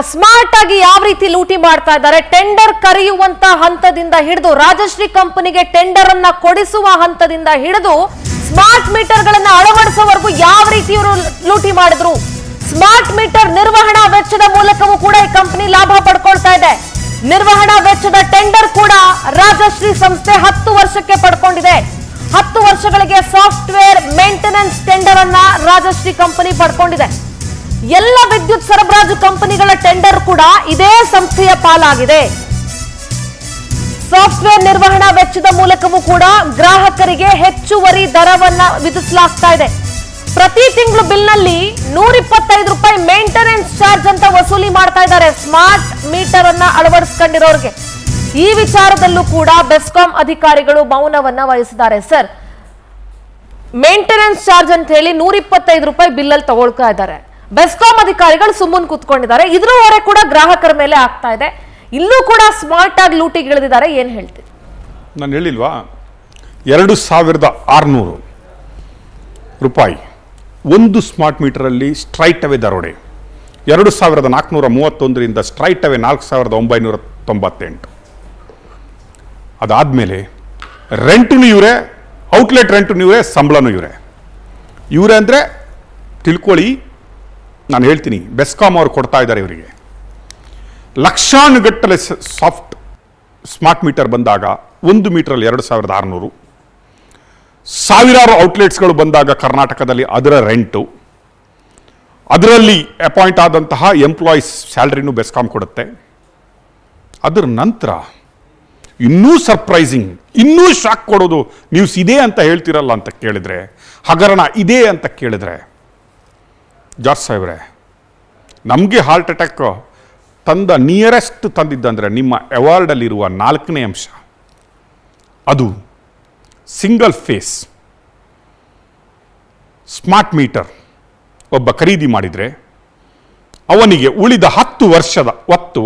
Smart ಆಗಿ ಯಾವ ರೀತಿ ಲೂಟಿ ಮಾಡ್ತಾ ಇದ್ದಾರೆ, ಟೆಂಡರ್ ಕರೆಯುವಂತ ಹಂತದಿಂದ ಹಿಡಿದು ರಾಜಶ್ರೀ ಕಂಪನಿಗೆ ಟೆಂಡರ್ ಅನ್ನ ಕೊಡಿಸುವ ಹಂತದಿಂದ ಹಿಡಿದು ಸ್ಮಾರ್ಟ್ ಮೀಟರ್ ಗಳನ್ನ ಅಳವಡಿಸುವವರೆಗೂ ಯಾವ ರೀತಿ ಇವರು ಲೂಟಿ ಮಾಡಿದ್ರು. ಸ್ಮಾರ್ಟ್ ಮೀಟರ್ ನಿರ್ವಹಣಾ ವೆಚ್ಚದ ಮೂಲಕವೂ ಕೂಡ ಈ ಕಂಪನಿ ಲಾಭ ಪಡ್ಕೊಳ್ತಾ ಇದೆ. ನಿರ್ವಹಣಾ ವೆಚ್ಚದ ಟೆಂಡರ್ ಕೂಡ ರಾಜಶ್ರೀ ಸಂಸ್ಥೆ 10 ವರ್ಷಕ್ಕೆ ಪಡ್ಕೊಂಡಿದೆ. 10 ವರ್ಷಗಳಿಗೆ ಸಾಫ್ಟ್ವೇರ್ ಮೇಂಟೆನೆನ್ಸ್ ಟೆಂಡರ್ ಅನ್ನ ರಾಜಶ್ರೀ ಕಂಪನಿ ಪಡ್ಕೊಂಡಿದೆ. ಎಲ್ಲ ವಿದ್ಯುತ್ ಸರಬರಾಜು ಕಂಪನಿಗಳ ಟೆಂಡರ್ ಕೂಡ ಇದೇ ಸಂಸ್ಥೆಯ ಪಾಲಾಗಿದೆ. ಸಾಫ್ಟ್ವೇರ್ ನಿರ್ವಹಣಾ ವೆಚ್ಚದ ಮೂಲಕವೂ ಕೂಡ ಗ್ರಾಹಕರಿಗೆ ಹೆಚ್ಚುವರಿ ದರವನ್ನ ವಿಧಿಸಲಾಗ್ತಾ ಇದೆ. ಪ್ರತಿ ತಿಂಗಳು ಬಿಲ್ನಲ್ಲಿ 125 ರೂಪಾಯಿ ಮೇಂಟೆನೆನ್ಸ್ ಚಾರ್ಜ್ ಅಂತ ವಸೂಲಿ ಮಾಡ್ತಾ ಇದ್ದಾರೆ ಸ್ಮಾರ್ಟ್ ಮೀಟರ್ ಅನ್ನ ಅಳವಡಿಸಿಕೊಂಡಿರೋರಿಗೆ. ಈ ವಿಚಾರದಲ್ಲೂ ಕೂಡ ಬೆಸ್ಕಾಂ ಅಧಿಕಾರಿಗಳು ಮೌನವನ್ನ ವಹಿಸಿದ್ದಾರೆ. ಸರ್, ಮೇಂಟೆನೆನ್ಸ್ ಚಾರ್ಜ್ ಅಂತ ಹೇಳಿ 125 ರೂಪಾಯಿ ಬಿಲ್ಲಲ್ಲಿ ತಗೊಳ್ತಾ ಇದ್ದಾರೆ. ಬೆಸ್ಕಾಂ ಅಧಿಕಾರಿಗಳು ಸುಮ್ಮನೆ ಕೂತ್ಕೊಂಡಿದ್ದಾರೆ. ಇದ್ರ ಹೊರೆ ಕೂಡ ಗ್ರಾಹಕರ ಮೇಲೆ ಆಗ್ತಾ ಇದೆ. ಇಲ್ಲೂ ಕೂಡ ಸ್ಮಾರ್ಟ್ ಆಗಿ ಲೂಟಿಗಿಳಿದಿದ್ದಾರೆ. ಏನ್ ಹೇಳ್ತೀವಿ? ನಾನು ಹೇಳಿಲ್ವಾ, 2600 ರೂಪಾಯಿ ಒಂದು ಸ್ಮಾರ್ಟ್ ಮೀಟರಲ್ಲಿ ಸ್ಟ್ರೈಟ್ ಅವೇ ದರೋಡೆ. 2431ರಿಂದ ಸ್ಟ್ರೈಟ್ ಅವೇ 4998. ಅದಾದಮೇಲೆ ರೆಂಟು ಇವರೇ, ಔಟ್ಲೆಟ್ ರೆಂಟು ಇವರೇ, ಸಂಬಳನೂ ಇವರೇ ಅಂದರೆ ತಿಳ್ಕೊಳ್ಳಿ. ನಾನು ಹೇಳ್ತೀನಿ, ಬೆಸ್ಕಾಂ ಅವರು ಕೊಡ್ತಾ ಇದ್ದಾರೆ ಇವರಿಗೆ ಲಕ್ಷಾನುಗಟ್ಟಲೆ ಸಾಫ್ಟ್ ಸ್ಮಾರ್ಟ್ ಮೀಟರ್ ಬಂದಾಗ 1 ಮೀಟರಲ್ಲಿ 2600, ಸಾವಿರಾರು ಔಟ್ಲೆಟ್ಸ್ಗಳು ಬಂದಾಗ ಕರ್ನಾಟಕದಲ್ಲಿ ಅದರ ರೆಂಟು, ಅದರಲ್ಲಿ ಅಪಾಯಿಂಟ್ ಆದಂತಹ ಎಂಪ್ಲಾಯೀಸ್ ಸ್ಯಾಲ್ರಿನೂ ಬೆಸ್ಕಾಂ ಕೊಡುತ್ತೆ. ಅದರ ನಂತರ ಇನ್ನೂ ಸರ್ಪ್ರೈಸಿಂಗ್, ಇನ್ನೂ ಶಾಕ್ ಕೊಡೋದು, ನ್ಯೂಸ್ ಇದೆ ಅಂತ ಹೇಳ್ತಿರಲ್ಲ ಅಂತ ಕೇಳಿದರೆ, ಹಗರಣ ಇದೆ ಅಂತ ಕೇಳಿದರೆ, ಜಾರ್ಜ್ ಸಾಹೇಬ್ರೆ, ನಮಗೆ ಹಾರ್ಟ್ ಅಟ್ಯಾಕ್ ತಂದ ನಿಯರೆಸ್ಟ್ ತಂದಿದ್ದಂದರೆ ನಿಮ್ಮ ಅವಾರ್ಡಲ್ಲಿರುವ 4ನೇ ಅಂಶ, ಅದು ಸಿಂಗಲ್ ಫೇಸ್ ಸ್ಮಾರ್ಟ್ ಮೀಟರ್ ಒಬ್ಬ ಖರೀದಿ ಮಾಡಿದರೆ ಅವನಿಗೆ ಉಳಿದ 10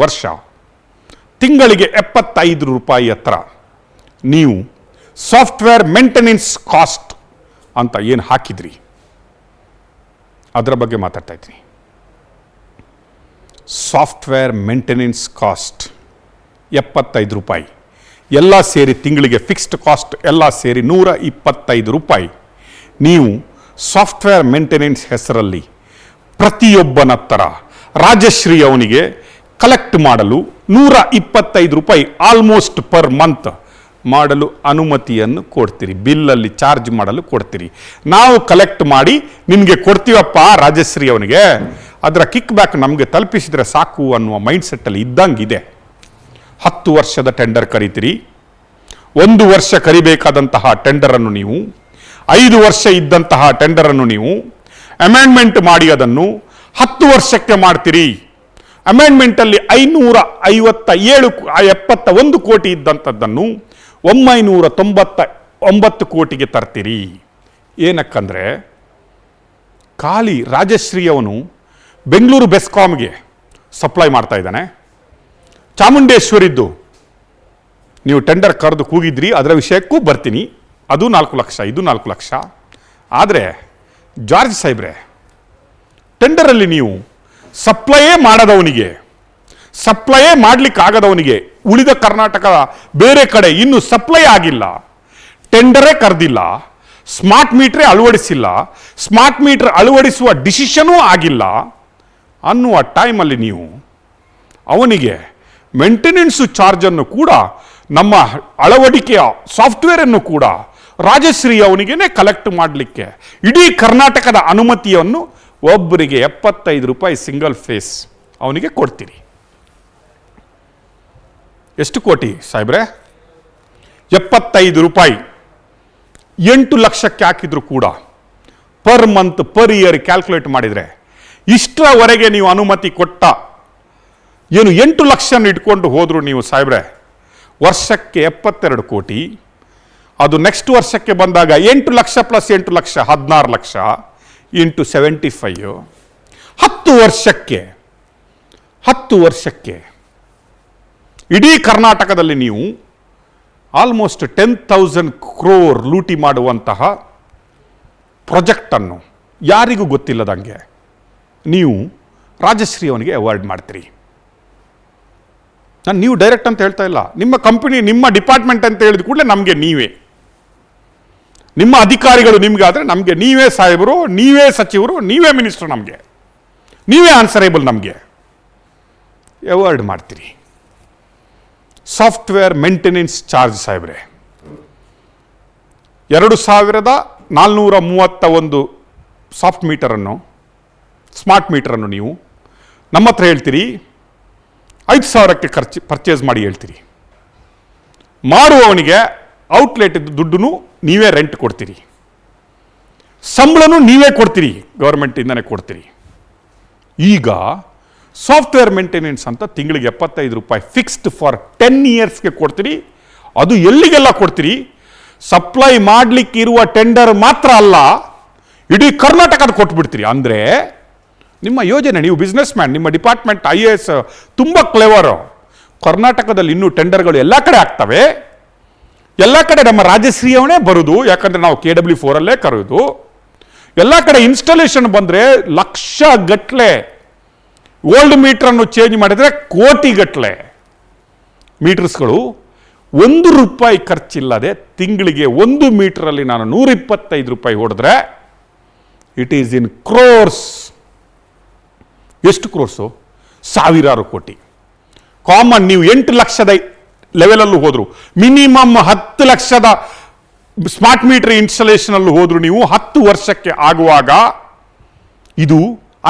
ವರ್ಷ ತಿಂಗಳಿಗೆ 75 ರೂಪಾಯಿ ಹತ್ರ ನೀವು ಸಾಫ್ಟ್ವೇರ್ ಮೇಂಟೆನೆನ್ಸ್ ಕಾಸ್ಟ್ ಅಂತ ಏನು ಹಾಕಿದ್ರಿ ಅದರ ಬಗ್ಗೆ ಮಾತಾಡ್ತಾ ಇದ್ದೀನಿ. ಸಾಫ್ಟ್ವೇರ್ ಮೇಂಟೆನೆನ್ಸ್ ಕಾಸ್ಟ್ 75 ರೂಪಾಯಿ, ಎಲ್ಲ ಸೇರಿ ತಿಂಗಳಿಗೆ ಫಿಕ್ಸ್ಡ್ ಕಾಸ್ಟ್ ಎಲ್ಲ ಸೇರಿ 125 ರೂಪಾಯಿ ನೀವು ಸಾಫ್ಟ್ವೇರ್ ಮೇಂಟೆನೆನ್ಸ್ ಹೆಸರಲ್ಲಿ ಪ್ರತಿಯೊಬ್ಬನ ಹತ್ರ ರಾಜಶ್ರೀ ಅವನಿಗೆ ಕಲೆಕ್ಟ್ ಮಾಡಲು 125 ರೂಪಾಯಿ ಆಲ್ಮೋಸ್ಟ್ ಪರ್ ಮಂತ್ ಮಾಡಲು ಅನುಮತಿಯನ್ನು ಕೊಡ್ತೀರಿ. ಬಿಲ್ಲಲ್ಲಿ ಚಾರ್ಜ್ ಮಾಡಲು ಕೊಡ್ತೀರಿ. ನಾವು ಕಲೆಕ್ಟ್ ಮಾಡಿ ನಿಮಗೆ ಕೊಡ್ತೀವಪ್ಪ ರಾಜಶ್ರೀ ಅವನಿಗೆ, ಅದರ ಕಿಕ್ ಬ್ಯಾಕ್ ನಮಗೆ ತಲುಪಿಸಿದರೆ ಸಾಕು ಅನ್ನುವ ಮೈಂಡ್ಸೆಟ್ಟಲ್ಲಿ ಇದ್ದಂಗಿದೆ. 10 ವರ್ಷದ ಟೆಂಡರ್ ಕರೀತೀರಿ. 1 ವರ್ಷ ಕರಿಬೇಕಾದಂತಹ ಟೆಂಡರನ್ನು ನೀವು 5 ವರ್ಷ ಇದ್ದಂತಹ ಟೆಂಡರನ್ನು ನೀವು ಅಮೆಂಡ್ಮೆಂಟ್ ಮಾಡಿ ಅದನ್ನು 10 ವರ್ಷಕ್ಕೆ ಮಾಡ್ತೀರಿ. ಅಮೆಂಡ್ಮೆಂಟಲ್ಲಿ 571 ಕೋಟಿ ಇದ್ದಂಥದ್ದನ್ನು 999 ಕೋಟಿಗೆ ತರ್ತೀರಿ. ಏನಕ್ಕಂದರೆ ಖಾಲಿ ರಾಜಶ್ರೀ ಅವನು ಬೆಂಗಳೂರು ಬೆಸ್ಕಾಮ್ಗೆ ಸಪ್ಲೈ ಮಾಡ್ತಾ ಇದ್ದಾನೆ. ಚಾಮುಂಡೇಶ್ವರಿದ್ದು ನೀವು ಟೆಂಡರ್ ಕರೆದು ಕೂಗಿದ್ರಿ, ಅದರ ವಿಷಯಕ್ಕೂ ಬರ್ತೀನಿ. ಅದು 4 ಲಕ್ಷ, ಇದು 4 ಲಕ್ಷ. ಆದರೆ ಜಾರ್ಜ್ ಸಾಹೇಬ್ರೆ, ಟೆಂಡರಲ್ಲಿ ನೀವು ಸಪ್ಲೈಯೇ ಮಾಡದವನಿಗೆ, ಸಪ್ಲೈಯೇ ಮಾಡಲಿಕ್ಕಾಗದವನಿಗೆ, ಉಳಿದ ಕರ್ನಾಟಕದ ಬೇರೆ ಕಡೆ ಇನ್ನೂ ಸಪ್ಲೈ ಆಗಿಲ್ಲ, ಟೆಂಡರೇ ಕರೆದಿಲ್ಲ, ಸ್ಮಾರ್ಟ್ ಮೀಟ್ರೇ ಅಳವಡಿಸಿಲ್ಲ, ಸ್ಮಾರ್ಟ್ ಮೀಟರ್ ಅಳವಡಿಸುವ ಡಿಸಿಷನೂ ಆಗಿಲ್ಲ ಅನ್ನುವ ಟೈಮಲ್ಲಿ ನೀವು ಅವನಿಗೆ ಮೇಂಟೆನೆನ್ಸು ಚಾರ್ಜನ್ನು ಕೂಡ, ನಮ್ಮ ಅಳವಡಿಕೆಯ ಸಾಫ್ಟ್ವೇರನ್ನು ಕೂಡ ರಾಜಶ್ರೀ ಅವನಿಗೇನೆ ಕಲೆಕ್ಟ್ ಮಾಡಲಿಕ್ಕೆ ಇಡೀ ಕರ್ನಾಟಕದ ಅನುಮತಿಯನ್ನು ಒಬ್ಬರಿಗೆ 75 ರೂಪಾಯಿ ಸಿಂಗಲ್ ಫೇಸ್ ಅವನಿಗೆ ಕೊಡ್ತೀರಿ. ಎಷ್ಟು ಕೋಟಿ ಸಾಹೇಬ್ರೆ? 75 ರೂಪಾಯಿ 8 ಲಕ್ಷಕ್ಕೆ ಹಾಕಿದ್ರು ಕೂಡ per month per year calculate ಮಾಡಿದರೆ ಇಷ್ಟರವರೆಗೆ ನೀವು ಅನುಮತಿ ಕೊಟ್ಟ ಏನು 8 ಲಕ್ಷ ಇಟ್ಕೊಂಡು ಹೋದ್ರು ನೀವು ಸಾಹೇಬ್ರೆ, ವರ್ಷಕ್ಕೆ 72 ಕೋಟಿ. ಅದು ನೆಕ್ಸ್ಟ್ ವರ್ಷಕ್ಕೆ ಬಂದಾಗ 8 ಲಕ್ಷ ಪ್ಲಸ್ 8 ಲಕ್ಷ 16 ಲಕ್ಷ ಇಂಟು 75, 10 ವರ್ಷಕ್ಕೆ ಇಡೀ ಕರ್ನಾಟಕದಲ್ಲಿ ನೀವು ಆಲ್ಮೋಸ್ಟ್ 10,000 crore ಲೂಟಿ ಮಾಡುವಂತಹ ಪ್ರಾಜೆಕ್ಟನ್ನು ಯಾರಿಗೂ ಗೊತ್ತಿಲ್ಲದಂಗೆ ನೀವು ರಾಜಶ್ರೀ ಅವನಿಗೆ ಅವಾರ್ಡ್ ಮಾಡ್ತೀರಿ. ನಾನು ನೀವು ಡೈರೆಕ್ಟ್ ಅಂತ ಹೇಳ್ತಾ ಇಲ್ಲ, ನಿಮ್ಮ ಕಂಪನಿ ನಿಮ್ಮ ಡಿಪಾರ್ಟ್ಮೆಂಟ್ ಅಂತ ಹೇಳಿದ ಕೂಡಲೇ ನಮಗೆ ನೀವೇ, ನಿಮ್ಮ ಅಧಿಕಾರಿಗಳು ನಿಮ್ಗೆ ಆದರೆ ನಮಗೆ ನೀವೇ ಸಾಹೇಬರು, ನೀವೇ ಸಚಿವರು, ನೀವೇ ಮಿನಿಸ್ಟರ್, ನಮಗೆ ನೀವೇ ಆನ್ಸರೇಬಲ್, ನಮಗೆ ಅವಾರ್ಡ್ ಮಾಡ್ತೀರಿ. ಸಾಫ್ಟ್ವೇರ್ ಮೇಂಟೆನೆನ್ಸ್ ಚಾರ್ಜ್ ಸಾಹೇಬ್ರೆ 2431 ಸಾಫ್ಟ್ ಮೀಟರನ್ನು, ಸ್ಮಾರ್ಟ್ ಮೀಟರನ್ನು ನೀವು ನಮ್ಮ ಹತ್ರ ಹೇಳ್ತೀರಿ 5,000ಕ್ಕೆ ಪರ್ಚೇಸ್ ಮಾಡಿ ಹೇಳ್ತೀರಿ. ಮಾಡುವವನಿಗೆ ಔಟ್ಲೆಟ್ ದುಡ್ಡು ನೀವೇ ರೆಂಟ್ ಕೊಡ್ತೀರಿ, ಸಂಬಳನೂ ನೀವೇ ಕೊಡ್ತೀರಿ, ಗೌರ್ಮೆಂಟಿಂದನೇ ಕೊಡ್ತೀರಿ. ಈಗ ಸಾಫ್ಟ್ವೇರ್ ಮೇಂಟೆನೆನ್ಸ್ ಅಂತ ತಿಂಗಳಿಗೆ 75 ರೂಪಾಯಿ ಫಿಕ್ಸ್ಡ್ ಫಾರ್ 10 ಇಯರ್ಸ್ಗೆ ಕೊಡ್ತೀರಿ. ಅದು ಎಲ್ಲಿಗೆಲ್ಲ ಕೊಡ್ತೀರಿ? ಸಪ್ಲೈ ಮಾಡಲಿಕ್ಕೆ ಇರುವ ಟೆಂಡರ್ ಮಾತ್ರ ಅಲ್ಲ, ಇಡೀ ಕರ್ನಾಟಕದ ಕೊಟ್ಬಿಡ್ತೀರಿ. ಅಂದರೆ ನಿಮ್ಮ ಯೋಜನೆ, ನೀವು ಬಿಸ್ನೆಸ್ ಮ್ಯಾನ್, ನಿಮ್ಮ ಡಿಪಾರ್ಟ್ಮೆಂಟ್ IAS ತುಂಬ ಕ್ಲೆವರು. ಕರ್ನಾಟಕದಲ್ಲಿ ಇನ್ನೂ ಟೆಂಡರ್ಗಳು ಎಲ್ಲ ಕಡೆ ಆಗ್ತವೆ, ಎಲ್ಲ ಕಡೆ ನಮ್ಮ ರಾಜಶ್ರೀಯವನೇ ಬರೋದು, ಯಾಕಂದರೆ ನಾವು KW4 ಕರೆಯೋದು. ಎಲ್ಲ ಕಡೆ ಇನ್ಸ್ಟಾಲೇಷನ್ ಬಂದರೆ ಲಕ್ಷ ಗಟ್ಟಲೆ, ಓಲ್ಡ್ ಮೀಟ್ರನ್ನು ಚೇಂಜ್ ಮಾಡಿದರೆ ಕೋಟಿಗಟ್ಟಲೆ ಮೀಟರ್ಸ್ಗಳು. 1 ರೂಪಾಯಿ ಖರ್ಚಿಲ್ಲದೆ ತಿಂಗಳಿಗೆ 1 ಮೀಟರಲ್ಲಿ ನಾನು 125 ರೂಪಾಯಿ ಹೊಡೆದ್ರೆ ಇಟ್ ಈಸ್ ಇನ್ ಕ್ರೋರ್ಸ್. ಎಷ್ಟು ಕ್ರೋರ್ಸು? ಸಾವಿರಾರು ಕೋಟಿ. ಕಾಮನ್ ನೀವು 8 ಲಕ್ಷದ ಲೆವೆಲಲ್ಲೂ ಹೋದರು, ಮಿನಿಮಮ್ 10 ಲಕ್ಷದ ಸ್ಮಾರ್ಟ್ ಮೀಟರ್ ಇನ್ಸ್ಟಾಲೇಷನಲ್ಲೂ ಹೋದ್ರು ನೀವು 10 ವರ್ಷಕ್ಕೆ ಆಗುವಾಗ ಇದು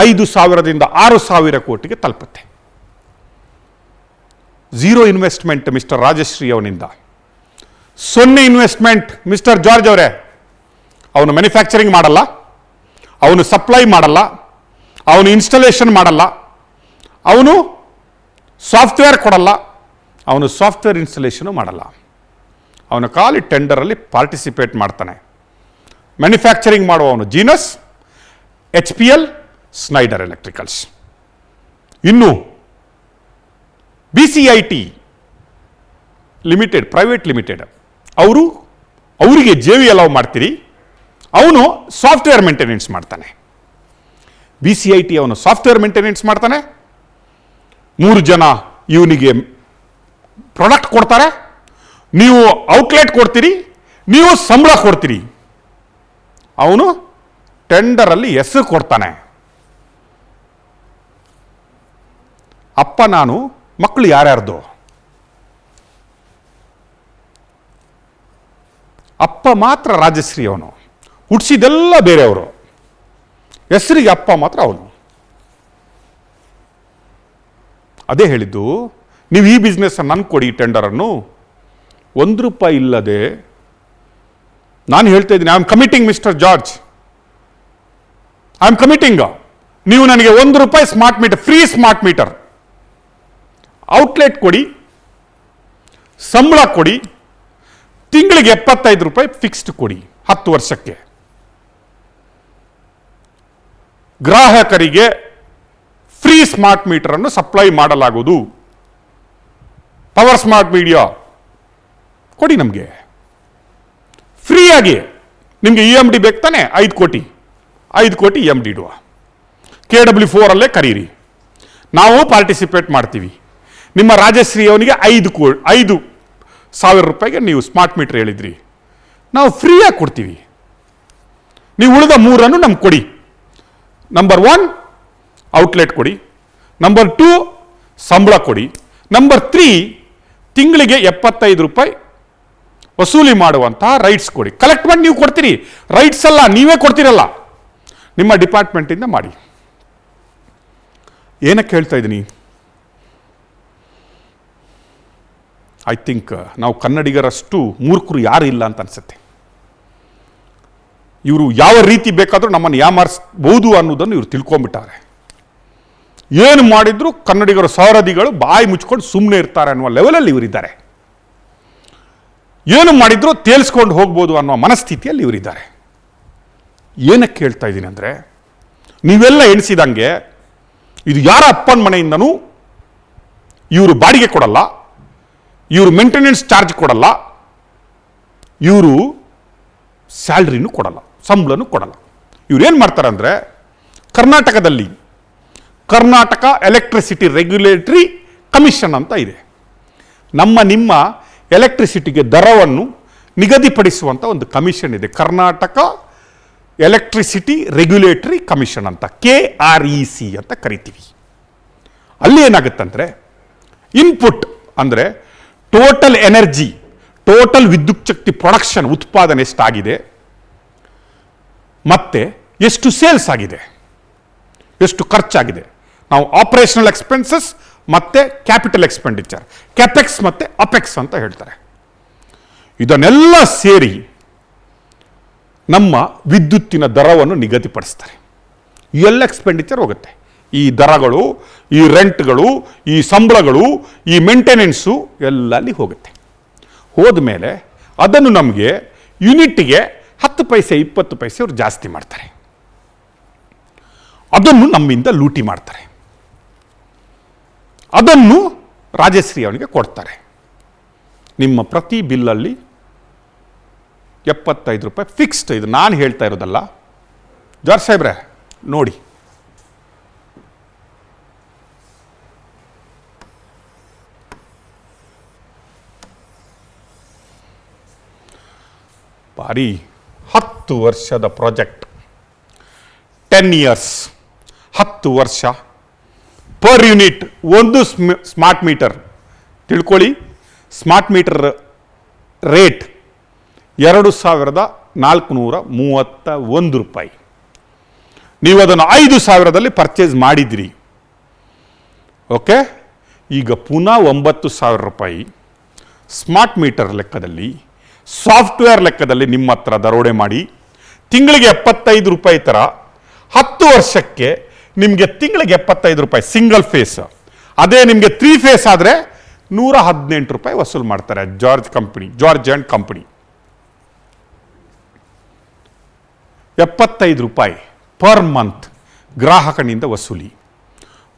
5,000ದಿಂದ 6,000 ಕೋಟಿಗೆ ತಲುಪುತ್ತೆ. ಝೀರೋ ಇನ್ವೆಸ್ಟ್ಮೆಂಟ್ ಮಿಸ್ಟರ್ ರಾಜಶ್ರೀ ಅವನಿಂದ, 0 ಇನ್ವೆಸ್ಟ್ಮೆಂಟ್ ಮಿಸ್ಟರ್ ಜಾರ್ಜ್ ಅವರೇ. ಅವನು ಮ್ಯಾನುಫ್ಯಾಕ್ಚರಿಂಗ್ ಮಾಡಲ್ಲ, ಅವನು ಸಪ್ಲೈ ಮಾಡಲ್ಲ, ಅವನು ಇನ್ಸ್ಟಾಲೇಷನ್ ಮಾಡಲ್ಲ, ಅವನು ಸಾಫ್ಟ್ವೇರ್ ಕೊಡಲ್ಲ, ಅವನು ಸಾಫ್ಟ್ವೇರ್ ಇನ್ಸ್ಟಾಲೇಷನು ಮಾಡಲ್ಲ. ಅವನು ಖಾಲಿ ಟೆಂಡರಲ್ಲಿ ಪಾರ್ಟಿಸಿಪೇಟ್ ಮಾಡ್ತಾನೆ. ಮ್ಯಾನುಫ್ಯಾಕ್ಚರಿಂಗ್ ಮಾಡುವವನು ಜೀನಸ್, HPL, ಸ್ನೈಡರ್ ಎಲೆಕ್ಟ್ರಿಕಲ್ಸ್. ಇನ್ನು BCIT ಲಿಮಿಟೆಡ್, ಪ್ರೈವೇಟ್ ಲಿಮಿಟೆಡ್, ಅವರಿಗೆ JV ಅಲೌ ಮಾಡ್ತೀರಿ, ಅವನು ಸಾಫ್ಟ್ವೇರ್ ಮೇಂಟೆನೆನ್ಸ್ ಮಾಡ್ತಾನೆ. BCIT ಅವನು ಸಾಫ್ಟ್ವೇರ್ ಮೇಂಟೆನೆನ್ಸ್ ಮಾಡ್ತಾನೆ, 3 ಜನ ಇವನಿಗೆ ಪ್ರಾಡಕ್ಟ್ ಕೊಡ್ತಾರೆ, ನೀವು ಔಟ್ಲೆಟ್ ಕೊಡ್ತೀರಿ, ನೀವು ಸಂಬಳ ಕೊಡ್ತೀರಿ. ಅವನು ಟೆಂಡರಲ್ಲಿ ಹೆಸರು ಕೊಡ್ತಾನೆ. ಅಪ್ಪ ನಾನು, ಮಕ್ಕಳು ಯಾರ್ಯಾರ್ದು? ಅಪ್ಪ ಮಾತ್ರ ರಾಜಶ್ರೀ, ಅವನು ಹುಟ್ಟಿಸಿದೆಲ್ಲ ಬೇರೆಯವರು, ಹೆಸರಿಗೆ ಅಪ್ಪ ಮಾತ್ರ ಅವನು. ಅದೇ ಹೇಳಿದ್ದು, ನೀವು ಈ ಬಿಸ್ನೆಸ್ ನನ್ಗೆ ಕೊಡಿ ಟೆಂಡರನ್ನು, 1 ರೂಪಾಯಿ ಇಲ್ಲದೆ. ನಾನು ಹೇಳ್ತಾ ಇದ್ದೀನಿ, I am committing mister George, I am committing. ನೀವು ನನಗೆ 1 ರೂಪಾಯಿ smart meter, free smart meter, outlet ಕೊಡಿ, ಸಂಬಳ ಕೊಡಿ, ತಿಂಗಳಿಗೆ 75 ರೂಪಾಯಿ ಫಿಕ್ಸ್ಡ್ ಕೊಡಿ 10 ವರ್ಷಕ್ಕೆ. ಗ್ರಾಹಕರಿಗೆ ಫ್ರೀ ಸ್ಮಾರ್ಟ್ ಮೀಟರನ್ನು ಸಪ್ಲೈ ಮಾಡಲಾಗುವುದು. ಪವರ್ ಸ್ಮಾರ್ಟ್ ಮೀಡಿಯಾ ಕೊಡಿ ನಮಗೆ ಫ್ರೀಯಾಗಿ. ನಿಮಗೆ EMD ಬೇಕು ತಾನೆ, 5 ಕೋಟಿ EMD ಇಡುವ. KW4 ಕರೀರಿ, ನಾವು ಪಾರ್ಟಿಸಿಪೇಟ್ ಮಾಡ್ತೀವಿ. ನಿಮ್ಮ ರಾಜಶ್ರೀ ಅವನಿಗೆ 5,000 ರೂಪಾಯಿಗೆ ನೀವು ಸ್ಮಾರ್ಟ್ ಮೀಟರ್ ಹೇಳಿದ್ರಿ, ನಾವು ಫ್ರೀಯಾಗಿ ಕೊಡ್ತೀವಿ. ನೀವು ಉಳಿದ 3 ನಮ್ಗೆ ಕೊಡಿ. ನಂಬರ್ 1 ಔಟ್ಲೆಟ್ ಕೊಡಿ, ನಂಬರ್ 2 ಸಂಬಳ ಕೊಡಿ, ನಂಬರ್ 3 ತಿಂಗಳಿಗೆ 75 ರೂಪಾಯಿ ವಸೂಲಿ ಮಾಡುವಂತಹ ರೈಟ್ಸ್ ಕೊಡಿ. ಕಲೆಕ್ಟ್ ಮಾಡಿ ನೀವು ಕೊಡ್ತೀರಿ, ರೈಟ್ಸ್ ಅಲ್ಲ, ನೀವೇ ಕೊಡ್ತೀರಲ್ಲ, ನಿಮ್ಮ ಡಿಪಾರ್ಟ್ಮೆಂಟಿಂದ ಮಾಡಿ. ಏನಕ್ಕೆ ಹೇಳ್ತಾ ಇದ್ದೀನಿ? ಐ ಥಿಂಕ್ ನಾವು ಕನ್ನಡಿಗರಷ್ಟು ಮೂರ್ಖರು ಯಾರು ಇಲ್ಲ ಅಂತ ಅನಿಸುತ್ತೆ. ಇವರು ಯಾವ ರೀತಿ ಬೇಕಾದರೂ ನಮ್ಮನ್ನು ಯಾಮಾರಿಸಬಹುದು ಅನ್ನೋದನ್ನು ಇವರು ತಿಳ್ಕೊಂಡ್ಬಿಟ್ಟಾರೆ. ಏನು ಮಾಡಿದ್ರು ಕನ್ನಡಿಗರ ಸಾರಥಿಗಳು ಬಾಯಿ ಮುಚ್ಕೊಂಡು ಸುಮ್ಮನೆ ಇರ್ತಾರೆ ಅನ್ನುವ ಲೆವೆಲಲ್ಲಿ ಇವರಿದ್ದಾರೆ. ಏನು ಮಾಡಿದ್ರು ತೇಲ್ಸ್ಕೊಂಡು ಹೋಗ್ಬೋದು ಅನ್ನೋ ಮನಸ್ಥಿತಿಯಲ್ಲಿ ಇವರಿದ್ದಾರೆ. ಏನಕ್ಕೆ ಹೇಳ್ತಾ ಇದ್ದೀನಿ ಅಂದರೆ, ನೀವೆಲ್ಲ ಎಣಿಸಿದಂಗೆ ಇದು ಯಾರ ಅಪ್ಪನ ಮನೆಯಿಂದನೂ ಇವರು ಬಾಡಿಗೆ ಕೊಡಲ್ಲ, ಇವರು ಮೇಂಟೆನೆನ್ಸ್ ಚಾರ್ಜ್ ಕೊಡಲ್ಲ, ಇವರು ಸ್ಯಾಲ್ರಿನೂ ಕೊಡಲ್ಲ, ಸಂಬಳನೂ ಕೊಡಲ್ಲ. ಇವ್ರು ಏನು ಮಾಡ್ತಾರೆ ಅಂದರೆ, ಕರ್ನಾಟಕದಲ್ಲಿ ಕರ್ನಾಟಕ ಎಲೆಕ್ಟ್ರಿಸಿಟಿ ರೆಗ್ಯುಲೇಟರಿ ಕಮಿಷನ್ ಅಂತ ಇದೆ, ನಿಮ್ಮ ಎಲೆಕ್ಟ್ರಿಸಿಟಿಗೆ ದರವನ್ನು ನಿಗದಿಪಡಿಸುವಂಥ ಒಂದು ಕಮಿಷನ್ ಇದೆ, ಕರ್ನಾಟಕ ಎಲೆಕ್ಟ್ರಿಸಿಟಿ ರೆಗ್ಯುಲೇಟರಿ ಕಮಿಷನ್ ಅಂತ, KREC ಅಂತ ಕರಿತೀವಿ. ಅಲ್ಲಿ ಏನಾಗುತ್ತಂದರೆ ಇನ್ಪುಟ್ ಅಂದರೆ ಟೋಟಲ್ ಎನರ್ಜಿ, ಟೋಟಲ್ ವಿದ್ಯುತ್ ಶಕ್ತಿ ಪ್ರೊಡಕ್ಷನ್, ಉತ್ಪಾದನೆ ಎಷ್ಟಾಗಿದೆ, ಮತ್ತೆ ಎಷ್ಟು ಸೇಲ್ಸ್ ಆಗಿದೆ, ಎಷ್ಟು ಖರ್ಚಾಗಿದೆ. ನಾವು ಆಪರೇಷನಲ್ ಎಕ್ಸ್ಪೆನ್ಸಸ್ ಮತ್ತು ಕ್ಯಾಪಿಟಲ್ ಎಕ್ಸ್ಪೆಂಡಿಚರ್, ಕ್ಯಾಪೆಕ್ಸ್ ಮತ್ತು ಅಪೆಕ್ಸ್ ಅಂತ ಹೇಳ್ತಾರೆ. ಇದನ್ನೆಲ್ಲ ಸೇರಿ ನಮ್ಮ ವಿದ್ಯುತ್ತಿನ ದರವನ್ನು ನಿಗದಿಪಡಿಸ್ತಾರೆ. ಎಲ್ಲ ಎಕ್ಸ್ಪೆಂಡಿಚರ್ ಹೋಗುತ್ತೆ. ಈ ದರಗಳು, ಈ ರೆಂಟ್ಗಳು, ಈ ಸಂಬಳಗಳು, ಈ ಮೇಂಟೆನೆನ್ಸು ಎಲ್ಲ ಅಲ್ಲಿ ಹೋಗುತ್ತೆ. ಹೋದ್ಮೇಲೆ ಅದನ್ನು ನಮಗೆ ಯೂನಿಟ್ಗೆ 10 ಪೈಸೆ 20 ಪೈಸೆ ಅವರು ಜಾಸ್ತಿ ಮಾಡ್ತಾರೆ. ಅದನ್ನು ನಮ್ಮಿಂದ ಲೂಟಿ ಮಾಡ್ತಾರೆ. ಅದನ್ನು ರಾಜಶ್ರೀ ಅವನಿಗೆ ಕೊಡ್ತಾರೆ. ನಿಮ್ಮ ಪ್ರತಿ ಬಿಲ್ಲಲ್ಲಿ 75 ರೂಪಾಯಿ ಫಿಕ್ಸ್ಡ್. ಇದು ನಾನು ಹೇಳ್ತಾ ಇರೋದಲ್ಲ, ಜಾರ್ಜ್ ಸಾಹೇಬ್ರೆ ನೋಡಿ. ಭಾರಿ 10 ವರ್ಷದ ಪ್ರಾಜೆಕ್ಟ್, 10 ಇಯರ್ಸ್, 10 ವರ್ಷ, ಪರ್ ಯೂನಿಟ್ ಒಂದು ಸ್ಮಾರ್ಟ್ ಮೀಟರ್. ತಿಳ್ಕೊಳ್ಳಿ, ಸ್ಮಾರ್ಟ್ ಮೀಟರ್ ರೇಟ್ 2431 ರೂಪಾಯಿ. ನೀವು ಅದನ್ನು 5,000ದಲ್ಲಿ ಪರ್ಚೇಸ್ ಮಾಡಿದಿರಿ. ಓಕೆ, ಈಗ ಪುನಃ 9,000 ರೂಪಾಯಿ ಸ್ಮಾರ್ಟ್ ಮೀಟರ್ ಲೆಕ್ಕದಲ್ಲಿ, ಸಾಫ್ಟ್ವೇರ್ ಲೆಕ್ಕದಲ್ಲಿ ನಿಮ್ಮ ಹತ್ರ ದರೋಡೆ ಮಾಡಿ ತಿಂಗಳಿಗೆ 75 ರೂಪಾಯಿ ಥರ 10 ವರ್ಷಕ್ಕೆ ನಿಮಗೆ ತಿಂಗಳಿಗೆ 75 ರೂಪಾಯಿ ಸಿಂಗಲ್ ಫೇಸ್. ಅದೇ ನಿಮಗೆ 3 ಫೇಸ್ ಆದರೆ 118 ರೂಪಾಯಿ ವಸೂಲು ಮಾಡ್ತಾರೆ ಜಾರ್ಜ್ ಆ್ಯಂಡ್ ಕಂಪನಿ. 75 ರೂಪಾಯಿ ಪರ್ ಮಂತ್ ಗ್ರಾಹಕನಿಂದ ವಸೂಲಿ.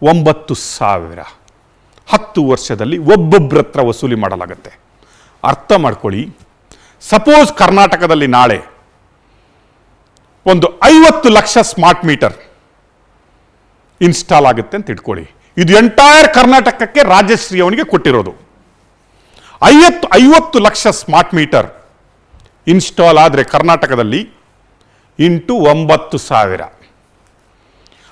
9,000 10 ವರ್ಷದಲ್ಲಿ ಒಬ್ಬೊಬ್ಬರ ಹತ್ರ ವಸೂಲಿ ಮಾಡಲಾಗುತ್ತೆ. ಅರ್ಥ ಮಾಡ್ಕೊಳ್ಳಿ. ಸಪೋಸ್ ಕರ್ನಾಟಕದಲ್ಲಿ ನಾಳೆ ಒಂದು 50 ಲಕ್ಷ ಸ್ಮಾರ್ಟ್ ಮೀಟರ್ ಇನ್ಸ್ಟಾಲ್ ಆಗುತ್ತೆ ಅಂತ ಇಟ್ಕೊಳ್ಳಿ. ಇದು ಎಂಟೈರ್ ಕರ್ನಾಟಕಕ್ಕೆ ರಾಜಶ್ರೀ ಅವನಿಗೆ ಕೊಟ್ಟಿರೋದು. 50 ಲಕ್ಷ ಸ್ಮಾರ್ಟ್ ಮೀಟರ್ ಇನ್ಸ್ಟಾಲ್ ಆದರೆ ಕರ್ನಾಟಕದಲ್ಲಿ ಇಂಟು 9,000,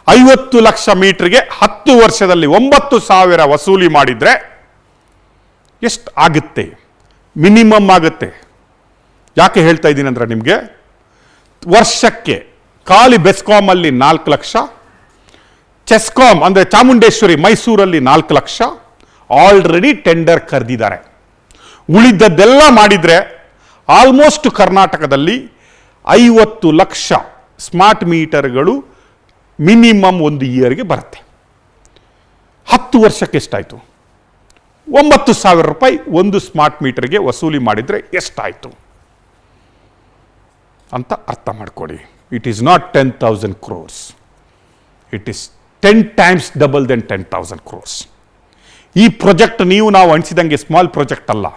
50 ಲಕ್ಷ ಮೀಟರ್ಗೆ 10 ವರ್ಷದಲ್ಲಿ 9,000 ವಸೂಲಿ ಮಾಡಿದರೆ ಎಷ್ಟು ಆಗುತ್ತೆ? ಮಿನಿಮಮ್ ಆಗುತ್ತೆ. ಯಾಕೆ ಹೇಳ್ತಾ ಇದ್ದೀನಿ ಅಂದರೆ, ನಿಮಗೆ ವರ್ಷಕ್ಕೆ ಖಾಲಿ ಬೆಸ್ಕಾಮಲ್ಲಿ 4 ಲಕ್ಷ, ಚೆಸ್ಕಾಮ್ ಅಂದರೆ ಚಾಮುಂಡೇಶ್ವರಿ ಮೈಸೂರಲ್ಲಿ 4 ಲಕ್ಷ ಆಲ್ರೆಡಿ ಟೆಂಡರ್ ಕರೆದಿದ್ದಾರೆ. ಉಳಿದದ್ದೆಲ್ಲ ಮಾಡಿದರೆ ಆಲ್ಮೋಸ್ಟ್ ಕರ್ನಾಟಕದಲ್ಲಿ 50 ಲಕ್ಷ ಸ್ಮಾರ್ಟ್ ಮೀಟರ್ಗಳು ಮಿನಿಮಮ್ ಒಂದು ಇಯರ್ಗೆ ಬರುತ್ತೆ. 10 ವರ್ಷಕ್ಕೆ ಎಷ್ಟಾಯಿತು? 9,000 ರೂಪಾಯಿ ಒಂದು ಸ್ಮಾರ್ಟ್ ಮೀಟರ್ಗೆ ವಸೂಲಿ ಮಾಡಿದರೆ ಎಷ್ಟಾಯಿತು ಅಂತ ಅರ್ಥ ಮಾಡ್ಕೊಳ್ಳಿ. It is not 10,000 crores. It is 10 times double then 10,000 crores. ಈ ಪ್ರಾಜೆಕ್ಟ್ ನಾವು ಅನಿಸಿದಂಗೆ ಸ್ಮಾಲ್ ಪ್ರಾಜೆಕ್ಟ್ ಅಲ್ಲ.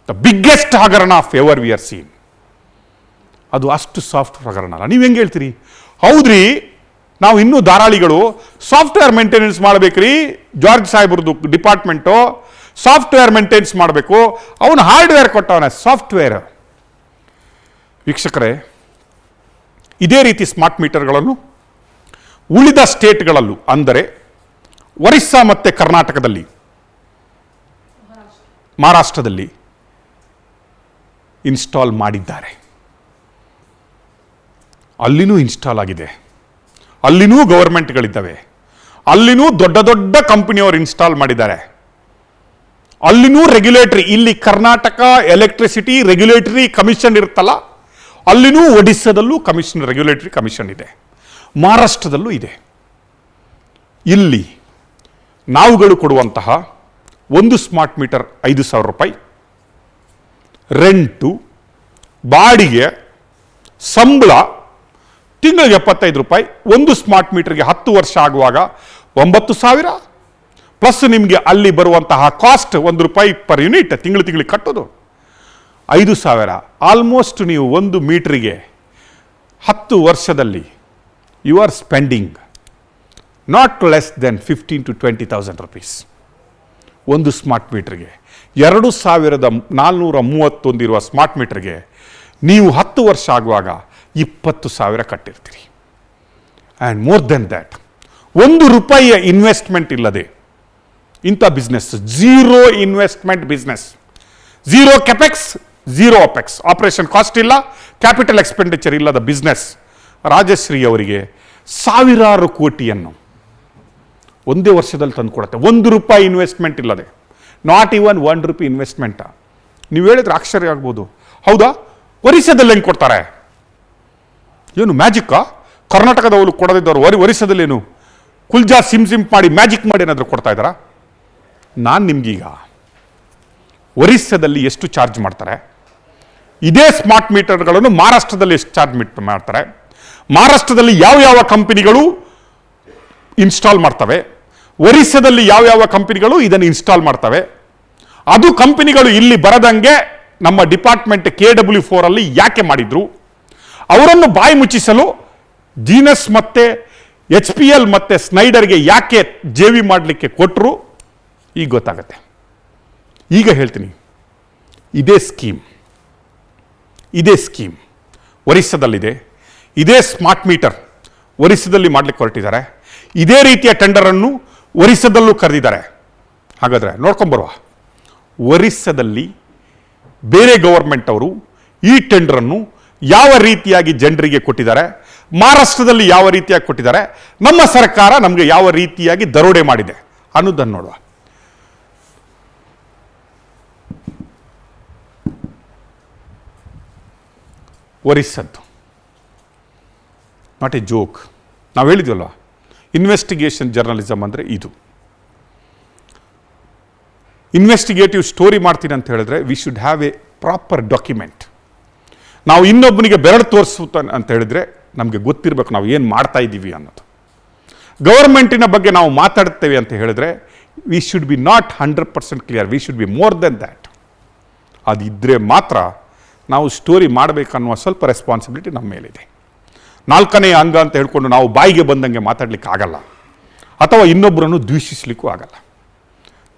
ದ ಬಿಗ್ಗೆಸ್ಟ್ ಹಗರಣ of ever we are seen. ಅದು ಅಷ್ಟು ಸಾಫ್ಟ್ ಹಗರಣ ಅಲ್ಲ. ನೀವು ಹೆಂಗೆ ಹೇಳ್ತೀರಿ? ಹೌದ್ರಿ, ನಾವು ಇನ್ನೂ ಧಾರಾಳಿಗಳು ಸಾಫ್ಟ್ವೇರ್ ಮೇಂಟೆನೆನ್ಸ್ ಮಾಡಬೇಕ್ರಿ, ಜಾರ್ಜ್ ಸಾಹೇಬ್ರದ್ದು ಡಿಪಾರ್ಟ್ಮೆಂಟು ಸಾಫ್ಟ್ವೇರ್ ಮೇಂಟೆನೆನ್ಸ್ ಮಾಡಬೇಕು, ಅವನು ಹಾರ್ಡ್ವೇರ್ ಕೊಟ್ಟವನೇ ಸಾಫ್ಟ್ವೇರ್. ವೀಕ್ಷಕರೇ, ಇದೇ ರೀತಿ ಸ್ಮಾರ್ಟ್ ಮೀಟರ್ಗಳನ್ನು ಉಳಿದ ಸ್ಟೇಟ್ಗಳಲ್ಲೂ, ಅಂದರೆ ಒರಿಸ್ಸಾ ಮತ್ತು ಕರ್ನಾಟಕದಲ್ಲಿ, ಮಹಾರಾಷ್ಟ್ರದಲ್ಲಿ ಇನ್ಸ್ಟಾಲ್ ಮಾಡಿದ್ದಾರೆ. ಅಲ್ಲಿನೂ ಇನ್ಸ್ಟಾಲ್ ಆಗಿದೆ. ಅಲ್ಲಿನೂ ಗವರ್ಮೆಂಟ್ಗಳಿದ್ದಾವೆ. ಅಲ್ಲಿನೂ ದೊಡ್ಡ ದೊಡ್ಡ ಕಂಪನಿಯವರು ಇನ್ಸ್ಟಾಲ್ ಮಾಡಿದ್ದಾರೆ. ಅಲ್ಲಿನೂ ರೆಗ್ಯುಲೇಟರಿ, ಇಲ್ಲಿ ಕರ್ನಾಟಕ ಎಲೆಕ್ಟ್ರಿಸಿಟಿ ರೆಗ್ಯುಲೇಟರಿ ಕಮಿಷನ್ ಇರುತ್ತಲ್ಲ, ಅಲ್ಲಿನೂ ಒಡಿಸ್ಸಾದಲ್ಲೂ ರೆಗ್ಯುಲೇಟರಿ ಕಮಿಷನ್ ಇದೆ, ಮಹಾರಾಷ್ಟ್ರದಲ್ಲೂ ಇದೆ. ಇಲ್ಲಿ ನಾವುಗಳು ಕೊಡುವಂತಹ ಒಂದು ಸ್ಮಾರ್ಟ್ ಮೀಟರ್ 5,000 ರೂಪಾಯಿ, ರೆಂಟು, ಬಾಡಿಗೆ, ಸಂಬಳ ತಿಂಗಳಿಗೆ 75 ರೂಪಾಯಿ. ಒಂದು ಸ್ಮಾರ್ಟ್ ಮೀಟರ್ಗೆ 10 ವರ್ಷ ಆಗುವಾಗ 9,000 ಪ್ಲಸ್ ನಿಮಗೆ ಅಲ್ಲಿ ಬರುವಂತಹ ಕಾಸ್ಟ್ ₹1 ಪರ್ ಯೂನಿಟ್ ತಿಂಗಳಿಗೆ ಕಟ್ಟೋದು 5,000. ಆಲ್ಮೋಸ್ಟ್ ನೀವು ಒಂದು ಮೀಟ್ರಿಗೆ 10 ವರ್ಷದಲ್ಲಿ you are spending not less than 15,000 to 20,000 rupees. ಒಂದು ಸ್ಮಾರ್ಟ್ ಮೀಟ್ರಿಗೆ. 2431 ಇರುವ ಸ್ಮಾರ್ಟ್ ಮೀಟ್ರಿಗೆ ನೀವು 10 ವರ್ಷ ಆಗುವಾಗ 20,000 ಕಟ್ಟಿರ್ತೀರಿ. And more than that, ₹1 investment ಇಲ್ಲದೆ ಇಂಥ business, zero investment business, zero capex, zero opex, operation cost ಇಲ್ಲ, ಕ್ಯಾಪಿಟಲ್ ಎಕ್ಸ್ಪೆಂಡಿಚರ್ ಇಲ್ಲದ ಬಿಸ್ನೆಸ್ ರಾಜಶ್ರೀ ಅವರಿಗೆ ಸಾವಿರಾರು ಕೋಟಿಯನ್ನು ಒಂದೇ ವರ್ಷದಲ್ಲಿ ತಂದು ಕೊಡುತ್ತೆ. ₹1 ಇನ್ವೆಸ್ಟ್ಮೆಂಟ್ ಇಲ್ಲದೆ, ನಾಟ್ ಈವನ್ ₹1 ಇನ್ವೆಸ್ಟ್ಮೆಂಟ. ನೀವು ಹೇಳಿದ್ರೆ ಆಶ್ಚರ್ಯ ಆಗ್ಬೋದು. ಹೌದಾ, ಒರಿಸ್ಸಾದಲ್ಲಿ ಹೆಂಗೆ ಕೊಡ್ತಾರೆ? ಏನು ಮ್ಯಾಜಿಕ್ಕಾ? ಕರ್ನಾಟಕದವರು ಕೊಡದಿದ್ದವರು ಒರಿಸ್ಸಾದಲ್ಲೇನು ಕುಲ್ಜಾ ಸಿಮ್ ಮಾಡಿ ಮ್ಯಾಜಿಕ್ ಮಾಡಿ ಏನಾದರೂ ಕೊಡ್ತಾ ಇದ್ದಾರಾ? ನಾನು ನಿಮ್ಗೀಗ ಒರಿಸ್ಸಾದಲ್ಲಿ ಎಷ್ಟು ಚಾರ್ಜ್ ಮಾಡ್ತಾರೆ, ಇದೇ ಸ್ಮಾರ್ಟ್ ಮೀಟರ್ಗಳನ್ನು ಮಹಾರಾಷ್ಟ್ರದಲ್ಲಿ ಎಷ್ಟು ಚಾರ್ಜ್ ಮಾಡ್ತಾರೆ, ಮಹಾರಾಷ್ಟ್ರದಲ್ಲಿ ಯಾವ ಕಂಪನಿಗಳು ಇನ್ಸ್ಟಾಲ್ ಮಾಡ್ತವೆ, ಒರಿಸ್ಸಾದಲ್ಲಿ ಯಾವ ಕಂಪನಿಗಳು ಇದನ್ನು ಇನ್ಸ್ಟಾಲ್ ಮಾಡ್ತವೆ, ಅದು ಕಂಪನಿಗಳು ಇಲ್ಲಿ ಬರದಂಗೆ ನಮ್ಮ ಡಿಪಾರ್ಟ್ಮೆಂಟ್ KW4 ಅಲ್ಲಿ ಯಾಕೆ ಮಾಡಿದ್ರು, ಅವರನ್ನು ಬಾಯಿ ಮುಚ್ಚಿಸಲು ಜೀನಸ್ ಮತ್ತೆ HPL ಮತ್ತೆ ಸ್ನೈಡರ್ಗೆ ಯಾಕೆ JV ಮಾಡಲಿಕ್ಕೆ ಕೊಟ್ಟರು, ಈಗ ಗೊತ್ತಾಗತ್ತೆ. ಈಗ ಹೇಳ್ತೀನಿ, ಇದೇ ಸ್ಕೀಮ್ ಒರಿಸ್ಸಾದಲ್ಲಿದೆ. ಇದೇ ಸ್ಮಾರ್ಟ್ ಮೀಟರ್ ಒರಿಸ್ಸಾದಲ್ಲಿ ಮಾಡಲಿಕ್ಕೆ ಹೊರಟಿದ್ದಾರೆ. ಇದೇ ರೀತಿಯ ಟೆಂಡರನ್ನು ಒರಿಸ್ಸಾದಲ್ಲೂ ಕರೆದಿದ್ದಾರೆ. ಹಾಗಾದರೆ ನೋಡ್ಕೊಂಬರುವ, ಒರಿಸ್ಸಾದಲ್ಲಿ ಬೇರೆ ಗವರ್ಮೆಂಟ್ ಅವರು ಈ ಟೆಂಡರನ್ನು ಯಾವ ರೀತಿಯಾಗಿ ಜನರಿಗೆ ಕೊಟ್ಟಿದ್ದಾರೆ, ಮಹಾರಾಷ್ಟ್ರದಲ್ಲಿ ಯಾವ ರೀತಿಯಾಗಿ ಕೊಟ್ಟಿದ್ದಾರೆ, ನಮ್ಮ ಸರ್ಕಾರ ನಮಗೆ ಯಾವ ರೀತಿಯಾಗಿ ದರೋಡೆ ಮಾಡಿದೆ ಅನ್ನೋದನ್ನು ನೋಡುವ. ಒರಿಸ್ಸದ್ದು ನಾಟ್ ಎ ಜೋಕ್. ನಾವು ಹೇಳಿದ್ವಲ್ಲ, ಇನ್ವೆಸ್ಟಿಗೇಷನ್ ಜರ್ನಲಿಸಮ್ ಅಂದರೆ ಇದು. ಇನ್ವೆಸ್ಟಿಗೇಟಿವ್ ಸ್ಟೋರಿ ಮಾಡ್ತೀನಿ ಅಂತ ಹೇಳಿದ್ರೆ we should have A proper document. ನಾವು ಇನ್ನೊಬ್ಬನಿಗೆ ಬೆರಳು ತೋರಿಸುತ್ತ ಅಂತ ಹೇಳಿದ್ರೆ ನಮಗೆ ಗೊತ್ತಿರಬೇಕು ನಾವು ಏನು ಮಾಡ್ತಾ ಇದ್ದೀವಿ ಅನ್ನೋದು. ಗವರ್ಮೆಂಟಿನ ಬಗ್ಗೆ ನಾವು ಮಾತಾಡ್ತೇವೆ ಅಂತ ಹೇಳಿದ್ರೆ we should be not 100% clear, we should be more than that. ಅದಿದ್ದರೆ ಮಾತ್ರ ನಾವು ಸ್ಟೋರಿ ಮಾಡಬೇಕನ್ನುವ ಸ್ವಲ್ಪ ರೆಸ್ಪಾನ್ಸಿಬಿಲಿಟಿ ನಮ್ಮ ಮೇಲಿದೆ. 4ನೇ ಅಂಗ ಅಂತ ಹೇಳ್ಕೊಂಡು ನಾವು ಬಾಯಿಗೆ ಬಂದಂಗೆ ಮಾತಾಡಲಿಕ್ಕೆ ಆಗಲ್ಲ, ಅಥವಾ ಇನ್ನೊಬ್ಬರನ್ನು ದ್ವೇಷಿಸಲಿಕ್ಕೂ ಆಗಲ್ಲ.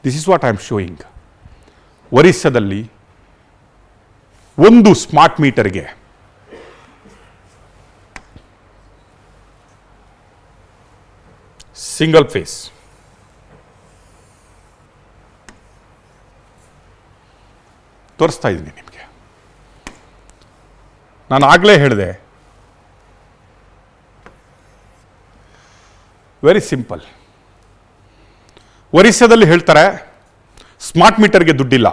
This is what I am showing. ಒರಿಸ್ಸಾದಲ್ಲಿ ಒಂದು ಸ್ಮಾರ್ಟ್ ಮೀಟರ್ಗೆ ಸಿಂಗಲ್ ಫೇಸ್ ತೋರಿಸ್ತಾ ಇದ್ದೀನಿ ನಿಮಗೆ. ನಾನು ಆಗಲೇ ಹೇಳಿದೆ, ವೆರಿ ಸಿಂಪಲ್. ಒರಿಸ್ಸಾದಲ್ಲಿ ಹೇಳ್ತಾರೆ ಸ್ಮಾರ್ಟ್ ಮೀಟರ್ಗೆ ದುಡ್ಡಿಲ್ಲ,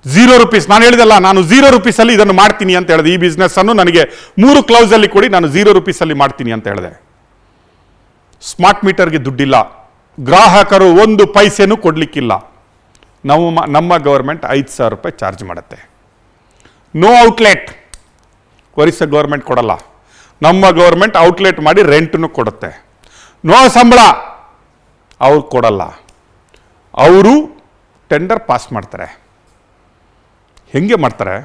₹0. ನಾನು ಹೇಳಿದಲ್ಲ, ನಾನು ₹0 ಇದನ್ನು ಮಾಡ್ತೀನಿ ಅಂತ ಹೇಳಿದೆ. ಈ ಬಿಸ್ನೆಸ್ ಅನ್ನು ನನಗೆ 3 ಕ್ಲೌಸಲ್ಲಿ ಕೊಡಿ, ನಾನು ₹0 ಮಾಡ್ತೀನಿ ಅಂತ ಹೇಳಿದೆ. ಸ್ಮಾರ್ಟ್ ಮೀಟರ್ಗೆ ದುಡ್ಡಿಲ್ಲ, ಗ್ರಾಹಕರು 1 ಪೈಸೆನೂ ಕೊಡಲಿಕ್ಕಿಲ್ಲ. ನಮ್ಮ ಗವರ್ಮೆಂಟ್ ₹5,000 ಚಾರ್ಜ್ ಮಾಡುತ್ತೆ. ನೋ ಔಟ್ಲೆಟ್, ಒರಿಸ್ಸಾ ಗೌರ್ಮೆಂಟ್ ಕೊಡಲ್ಲ. ನಮ್ಮ ಗೌರ್ಮೆಂಟ್ ಔಟ್ಲೆಟ್ ಮಾಡಿ ರೆಂಟನ್ನು ಕೊಡುತ್ತೆ. ನೋ ಸಂಬಳ, ಅವ್ರು ಕೊಡಲ್ಲ. ಅವರು ಟೆಂಡರ್ ಪಾಸ್ ಮಾಡ್ತಾರೆ. ಹೆಂಗೆ ಮಾಡ್ತಾರೆ?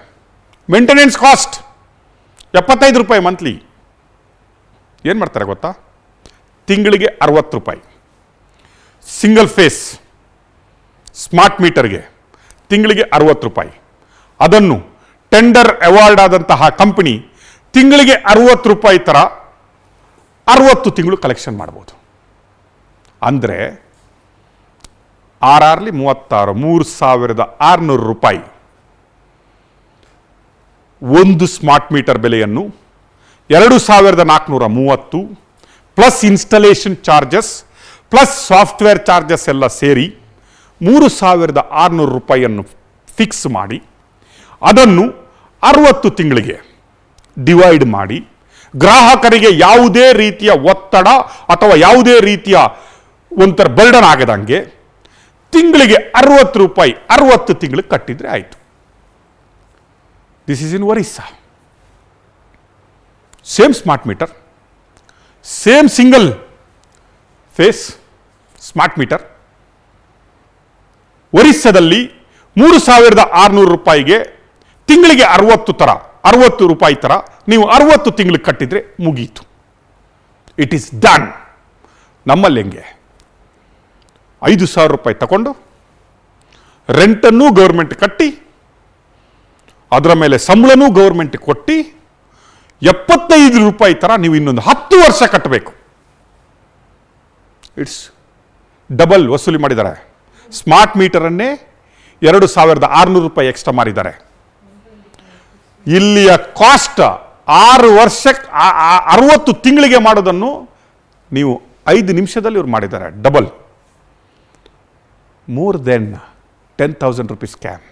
Maintenance cost ₹75 monthly. ಏನು ಮಾಡ್ತಾರೆ ಗೊತ್ತಾ? ತಿಂಗಳಿಗೆ ₹60. ಸಿಂಗಲ್ ಫೇಸ್ ಸ್ಮಾರ್ಟ್ ಮೀಟರ್ಗೆ ತಿಂಗಳಿಗೆ ₹60. ಅದನ್ನು ಟೆಂಡರ್ ಅವಾರ್ಡ್ ಆದಂತಹ ಕಂಪನಿ ತಿಂಗಳಿಗೆ ₹60 ಥರ 60 ತಿಂಗಳು ಕಲೆಕ್ಷನ್ ಮಾಡ್ಬೋದು. ಅಂದರೆ 6 36 ₹3,600 ಒಂದು ಸ್ಮಾರ್ಟ್ ಮೀಟರ್ ಬೆಲೆಯನ್ನು 2,430 plus installation charges plus software charges ಎಲ್ಲ ಸೇರಿ ₹3,600 ಫಿಕ್ಸ್ ಮಾಡಿ ಅದನ್ನು 60 ತಿಂಗಳಿಗೆ ಡಿವೈಡ್ ಮಾಡಿ ಗ್ರಾಹಕರಿಗೆ ಯಾವುದೇ ರೀತಿಯ ಒತ್ತಡ ಅಥವಾ ಯಾವುದೇ ರೀತಿಯ ಒಂಥರ ಬರ್ಡನ್ ಆಗದಂಗೆ ತಿಂಗಳಿಗೆ ₹60 60 ತಿಂಗಳಿಗೆ ಕಟ್ಟಿದ್ರೆ ಆಯಿತು. This is in Orissa. Same smart meter, same single phase smart meter. ಒರಿಸ್ಸಾದಲ್ಲಿ ₹3,600 ತಿಂಗಳಿಗೆ ₹60 ಥರ ನೀವು 60 ತಿಂಗಳಿಗೆ ಕಟ್ಟಿದ್ರೆ ಮುಗೀತು. It is done. ನಮ್ಮಲ್ಲಿ ಹೆಂಗೆ? 5,000 ತಗೊಂಡು ರೆಂಟನ್ನು ಗೌರ್ಮೆಂಟ್ ಕಟ್ಟಿ ಅದರ ಮೇಲೆ ಸಂಬಳನೂ ಗೌರ್ಮೆಂಟ್ ಕೊಟ್ಟು 75 ರೂಪಾಯಿ ಥರ ನೀವು ಇನ್ನೊಂದು 10 ವರ್ಷ ಕಟ್ಟಬೇಕು. ಇಟ್ಸ್ ಡಬಲ್ ವಸೂಲಿ ಮಾಡಿದ್ದಾರೆ. ಸ್ಮಾರ್ಟ್ ಮೀಟರನ್ನೇ 2,600 ರೂಪಾಯಿ ಎಕ್ಸ್ಟ್ರಾ ಮಾರಿದ್ದಾರೆ. ಇಲ್ಲಿಯ ಕಾಸ್ಟ್ 6 ವರ್ಷಕ್ಕೆ 60 ತಿಂಗಳಿಗೆ ಮಾಡೋದನ್ನು ನೀವು 5 ನಿಮಿಷದಲ್ಲಿ ಇವ್ರು ಮಾಡಿದ್ದಾರೆ. Double. More than 10,000 rupees scam.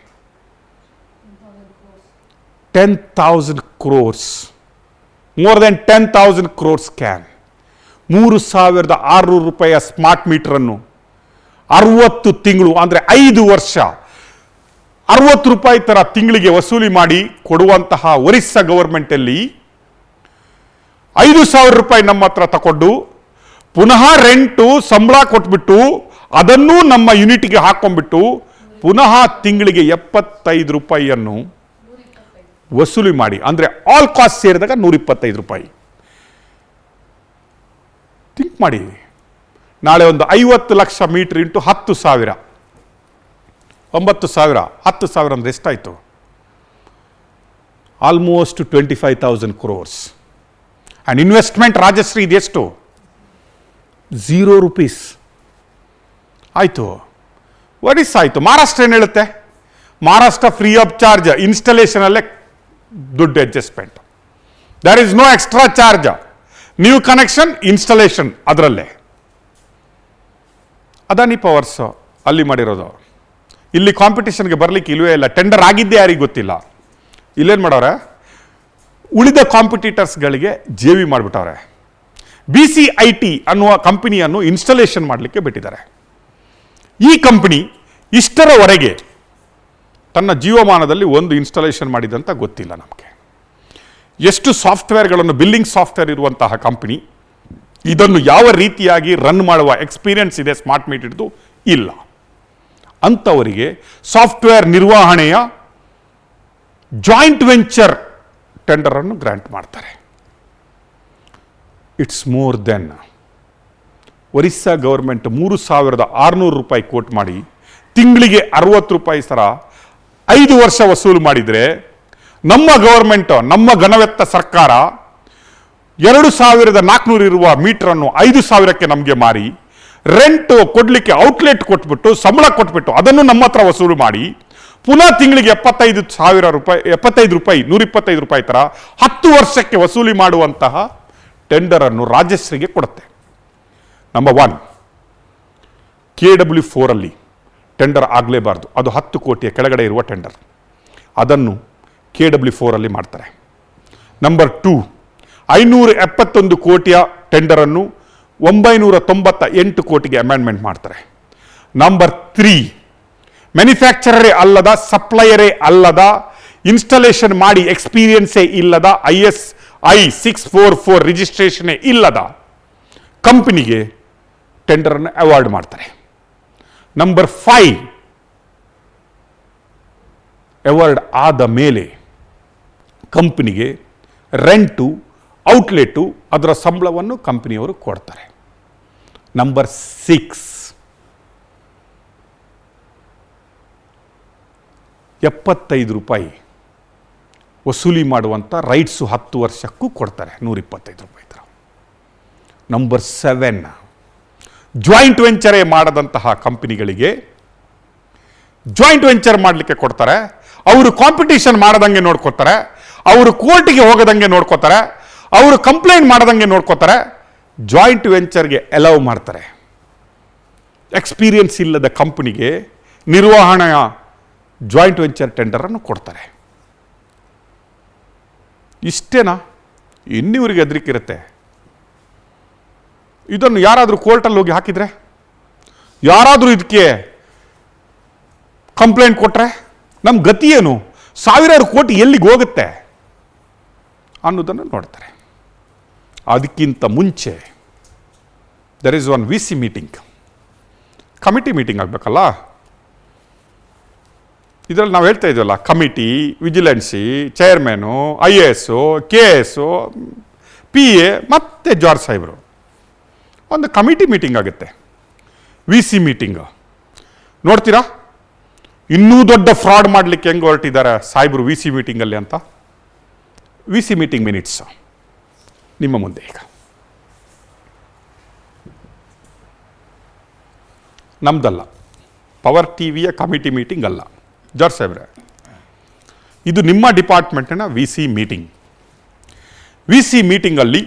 10,000 crores. More than 10,000 crores scam. 3,600 ರೂಪಾಯಿಯ ಸ್ಮಾರ್ಟ್ ಮೀಟರನ್ನು 60 ತಿಂಗಳು ಅಂದರೆ 5 ವರ್ಷ 60 ರೂಪಾಯಿ ಥರ ತಿಂಗಳಿಗೆ ವಸೂಲಿ ಮಾಡಿ ಕೊಡುವಂತಹ ಒರಿಸ್ಸಾ ಗವರ್ಮೆಂಟಲ್ಲಿ 5,000 ರೂಪಾಯಿ ನಮ್ಮ ಹತ್ರ ತಗೊಂಡು ಪುನಃ ರೆಂಟು ಸಂಬಳ ಕೊಟ್ಬಿಟ್ಟು ಅದನ್ನೂ ನಮ್ಮ ಯೂನಿಟ್ಗೆ ಹಾಕೊಂಡ್ಬಿಟ್ಟು ಪುನಃ ತಿಂಗಳಿಗೆ 75 ರೂಪಾಯಿಯನ್ನು ವಸೂಲಿ ಮಾಡಿ, ಅಂದರೆ ಆಲ್ ಕಾಸ್ಟ್ ಸೇರಿದಾಗ 125 ರೂಪಾಯಿ. ಥಿಂಕ್ ಮಾಡಿ, ನಾಳೆ ಒಂದು 50 ಲಕ್ಷ ಮೀಟರ್ ಇಂಟು 10,000, 9,000, 10,000 ಅಂದರೆ ಎಷ್ಟಾಯಿತು? Almost 25,000 crores. And investment Rajashree ಇದೆಷ್ಟು? 0 ರೂಪೀಸ್ ಆಯಿತು. ಒಡಿಸ್ಸಾ ಆಯಿತು. ಮಹಾರಾಷ್ಟ್ರ ಏನು ಹೇಳುತ್ತೆ? ಮಹಾರಾಷ್ಟ್ರ ಫ್ರೀ ಆಫ್ ಚಾರ್ಜ್, ಇನ್ಸ್ಟಾಲೇಷನಲ್ಲೇ ದುಡ್ಡು adjustment. There is no extra charge. New connection, installation ಅದರಲ್ಲೇ. ಅದಾನಿ ಪವರ್ಸ್ ಅಲ್ಲಿ ಮಾಡಿರೋದು. ಇಲ್ಲಿ ಕಾಂಪಿಟೇಷನ್ಗೆ ಬರಲಿಕ್ಕೆ ಇಲ್ಲವೇ ಇಲ್ಲ. ಟೆಂಡರ್ ಆಗಿದ್ದೇ ಯಾರಿಗೆ ಗೊತ್ತಿಲ್ಲ. ಇಲ್ಲೇನು ಮಾಡವ್ರೆ? ಉಳಿದ ಕಾಂಪಿಟೇಟರ್ಸ್ಗಳಿಗೆ ಜೇವಿ ಮಾಡಿಬಿಟ್ಟವ್ರೆ. BCIT ಅನ್ನುವ ಕಂಪನಿಯನ್ನು ಇನ್ಸ್ಟಾಲೇಷನ್ ಮಾಡಲಿಕ್ಕೆ ಬಿಟ್ಟಿದ್ದಾರೆ. ಈ ಕಂಪನಿ ಇಷ್ಟರವರೆಗೆ ತನ್ನ ಜೀವಮಾನದಲ್ಲಿ ಒಂದು ಇನ್ಸ್ಟಾಲೇಷನ್ ಮಾಡಿದಂತ ಗೊತ್ತಿಲ್ಲ ನಮಗೆ. ಎಷ್ಟು ಸಾಫ್ಟ್ವೇರ್ಗಳನ್ನು, ಬಿಲ್ಲಿಂಗ್ ಸಾಫ್ಟ್ವೇರ್ ಇರುವಂತಹ ಕಂಪನಿ, ಇದನ್ನು ಯಾವ ರೀತಿಯಾಗಿ ರನ್ ಮಾಡುವ ಎಕ್ಸ್ಪೀರಿಯನ್ಸ್ ಇದೆ ಸ್ಮಾರ್ಟ್ ಮೀಟರ್ದು? ಇಲ್ಲ. ಅಂಥವರಿಗೆ ಸಾಫ್ಟ್ವೇರ್ ನಿರ್ವಹಣೆಯ ಜಾಯಿಂಟ್ ವೆಂಚರ್ ಟೆಂಡರನ್ನು ಗ್ರಾಂಟ್ ಮಾಡ್ತಾರೆ. It's more than Orissa government 3,600 ರೂಪಾಯಿ ಕೋಟ್ ಮಾಡಿ ತಿಂಗಳಿಗೆ 60 ರೂಪಾಯಿ ಸರ 5 ವರ್ಷ ವಸೂಲು ಮಾಡಿದರೆ, ನಮ್ಮ ಗವರ್ಮೆಂಟ್, ನಮ್ಮ ಘನವೆತ್ತ ಸರ್ಕಾರ 2,400 ಇರುವ ಮೀಟರನ್ನು 5,000ಕ್ಕೆ ನಮಗೆ ಮಾರಿ ರೆಂಟ್ ಕೊಡಲಿಕ್ಕೆ ಔಟ್ಲೆಟ್ ಕೊಟ್ಬಿಟ್ಟು ಸಂಬಳ ಕೊಟ್ಬಿಟ್ಟು ಅದನ್ನು ನಮ್ಮ ಹತ್ರ ವಸೂಲು ಮಾಡಿ ಪುನಃ ತಿಂಗಳಿಗೆ 75,000 ರೂಪಾಯಿ, 75 ರೂಪಾಯಿ, 125 ರೂಪಾಯಿ ಥರ 10 ವರ್ಷಕ್ಕೆ ವಸೂಲಿ ಮಾಡುವಂತಹ ಟೆಂಡರನ್ನು ರಾಜಶ್ರೀಗೆ ಕೊಡುತ್ತೆ. ನಂಬರ್ 1, KW4 ಅಲ್ಲಿ ಟೆಂಡರ್ ಆಗಲೇಬಾರ್ದು. ಅದು 10 ಕೋಟಿಯ ಕೆಳಗಡೆ ಇರುವ ಟೆಂಡರ್. ಅದನ್ನು KW4 ಅಲ್ಲಿ ಮಾಡ್ತಾರೆ. ನಂಬರ್ 2, 571 ಕೋಟಿಯ ಟೆಂಡರನ್ನು 998 ಕೋಟಿಗೆ ಅಮೆಂಡ್ಮೆಂಟ್ ಮಾಡ್ತಾರೆ. ನಂಬರ್ 3, ಮ್ಯಾನುಫ್ಯಾಕ್ಚರರೇ ಅಲ್ಲದ, ಸಪ್ಲೈಯರೇ ಅಲ್ಲದ, ಇನ್ಸ್ಟಾಲೇಷನ್ ಮಾಡಿ ಎಕ್ಸ್ಪೀರಿಯನ್ಸೇ ಇಲ್ಲದ, ISI 644 ರಿಜಿಸ್ಟ್ರೇಷನ್ನೇ ಇಲ್ಲದ ಕಂಪನಿಗೆ ಟೆಂಡರನ್ನು ಅವಾರ್ಡ್ ಮಾಡ್ತಾರೆ. ನಂಬರ್ 5, ಅವಾರ್ಡ್ ಆದ ಮೇಲೆ ಕಂಪನಿಗೆ ರೆಂಟು, ಔಟ್ಲೆಟು, ಅದರ ಸಂಬಳವನ್ನು ಕಂಪನಿಯವರು ಕೊಡ್ತಾರೆ. ನಂಬರ್ 6, 75 ರೂಪಾಯಿ ವಸೂಲಿ ಮಾಡುವಂಥ ರೈಟ್ಸು 10 ವರ್ಷಕ್ಕೂ ಕೊಡ್ತಾರೆ, 125 ರೂಪಾಯಿ ಥರ. ನಂಬರ್ 7, ಜಾಯಿಂಟ್ ವೆಂಚರೇ ಮಾಡದಂತಹ ಕಂಪನಿಗಳಿಗೆ ಜಾಯಿಂಟ್ ವೆಂಚರ್ ಮಾಡಲಿಕ್ಕೆ ಕೊಡ್ತಾರೆ. ಅವರು ಕಾಂಪಿಟೇಷನ್ ಮಾಡದಂಗೆ ನೋಡ್ಕೋತಾರೆ, ಅವರು ಕೋರ್ಟಿಗೆ ಹೋಗದಂಗೆ ನೋಡ್ಕೋತಾರೆ, ಅವರು ಕಂಪ್ಲೇಂಟ್ ಮಾಡದಂಗೆ ನೋಡ್ಕೋತಾರೆ, ಜಾಯಿಂಟ್ ವೆಂಚರ್ಗೆ ಅಲೌ ಮಾಡ್ತಾರೆ. ಎಕ್ಸ್ಪೀರಿಯನ್ಸ್ ಇಲ್ಲದ ಕಂಪನಿಗೆ ನಿರ್ವಹಣೆಯ ಜಾಯಿಂಟ್ ವೆಂಚರ್ ಟೆಂಡರನ್ನು ಕೊಡ್ತಾರೆ. ಇಷ್ಟೇನಾ? ಇನ್ನಿವರಿಗೆ ಹೆದರಿಕೆ ಇರುತ್ತೆ. ಇದನ್ನು ಯಾರಾದರೂ ಕೋರ್ಟಲ್ಲಿ ಹೋಗಿ ಹಾಕಿದರೆ, ಯಾರಾದರೂ ಇದಕ್ಕೆ ಕಂಪ್ಲೇಂಟ್ ಕೊಟ್ಟರೆ ನಮ್ಮ ಗತಿ ಏನು? 1,000 ಕೋಟಿ ಎಲ್ಲಿಗೆ ಹೋಗುತ್ತೆ ಅನ್ನೋದನ್ನು ನೋಡ್ತಾರೆ. ಅದಕ್ಕಿಂತ ಮುಂಚೆ there is one VC meeting, committee meeting ಆಗಬೇಕಲ್ಲ. ಇದರಲ್ಲಿ ನಾವು ಹೇಳ್ತಾ ಇದ್ದೀವಲ್ಲ, committee, vigilance, chairman, IAS, KS, PA ಮತ್ತು ಜಾರ್ಜ್ ಸಾಹೇಬರು ಒಂದು ಕಮಿಟಿ ಮೀಟಿಂಗ್ ಆಗುತ್ತೆ. ವಿ ಸಿ ಮೀಟಿಂಗ್ ನೋಡ್ತೀರಾ, ಇನ್ನೂ ದೊಡ್ಡ ಫ್ರಾಡ್ ಮಾಡಲಿಕ್ಕೆ ಹೆಂಗೆ ಹೊರಟಿದ್ದಾರೆ ಸಾಹೇಬರು ವಿ ಸಿ ಮೀಟಿಂಗಲ್ಲಿ ಅಂತ. ವಿ ಸಿ ಮೀಟಿಂಗ್ ಮಿನಿಟ್ಸ್ ನಿಮ್ಮ ಮುಂದೆ ಈಗ. ನಮ್ದಲ್ಲ, ಪವರ್ ಟಿವಿಯ ಕಮಿಟಿ ಮೀಟಿಂಗ್ ಅಲ್ಲ ಜಾರ್ಜ್ ಸಾಹೇಬ್ರೆ, ಇದು ನಿಮ್ಮ ಡಿಪಾರ್ಟ್ಮೆಂಟಿನ V C meeting. V C ಮೀಟಿಂಗಲ್ಲಿ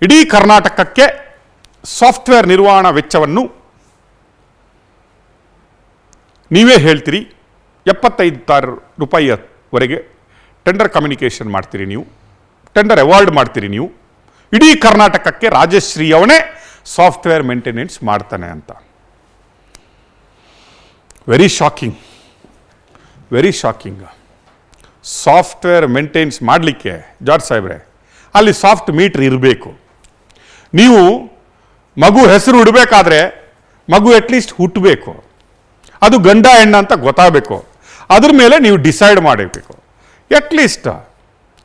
ಇಡೀ ಕರ್ನಾಟಕಕ್ಕೆ ಸಾಫ್ಟ್ವೇರ್ ನಿರ್ವಹಣಾ ವೆಚ್ಚವನ್ನು ನೀವೇ ಹೇಳ್ತೀರಿ. 75,000 ರೂಪಾಯಿಯವರೆಗೆ ಟೆಂಡರ್ ಕಮ್ಯುನಿಕೇಷನ್ ಮಾಡ್ತೀರಿ ನೀವು, ಟೆಂಡರ್ ಅವಾರ್ಡ್ ಮಾಡ್ತೀರಿ ನೀವು. ಇಡೀ ಕರ್ನಾಟಕಕ್ಕೆ ರಾಜಶ್ರೀ ಅವನೇ ಸಾಫ್ಟ್ವೇರ್ ಮೇಂಟೆನೆನ್ಸ್ ಮಾಡ್ತಾನೆ ಅಂತ. Very shocking, very shocking. Software maintenance ಮಾಡಲಿಕ್ಕೆ ಜಾರ್ಜ್ ಸಾಹೇಬ್ರೆ ಅಲ್ಲಿ ಸಾಫ್ಟ್ ಮೀಟ್ರ್ ಇರಬೇಕು. ನೀವು ಮಗು ಹೆಸರು ಇಡಬೇಕಾದ್ರೆ ಮಗು ಅಟ್ಲೀಸ್ಟ್ ಹುಟ್ಟಬೇಕು, ಅದು ಗಂಡ ಹೆಣ್ಣ ಅಂತ ಗೊತ್ತಾಗಬೇಕು, ಅದ್ರ ಮೇಲೆ ನೀವು ಡಿಸೈಡ್ ಮಾಡಬೇಕು. ಅಟ್ಲೀಸ್ಟ್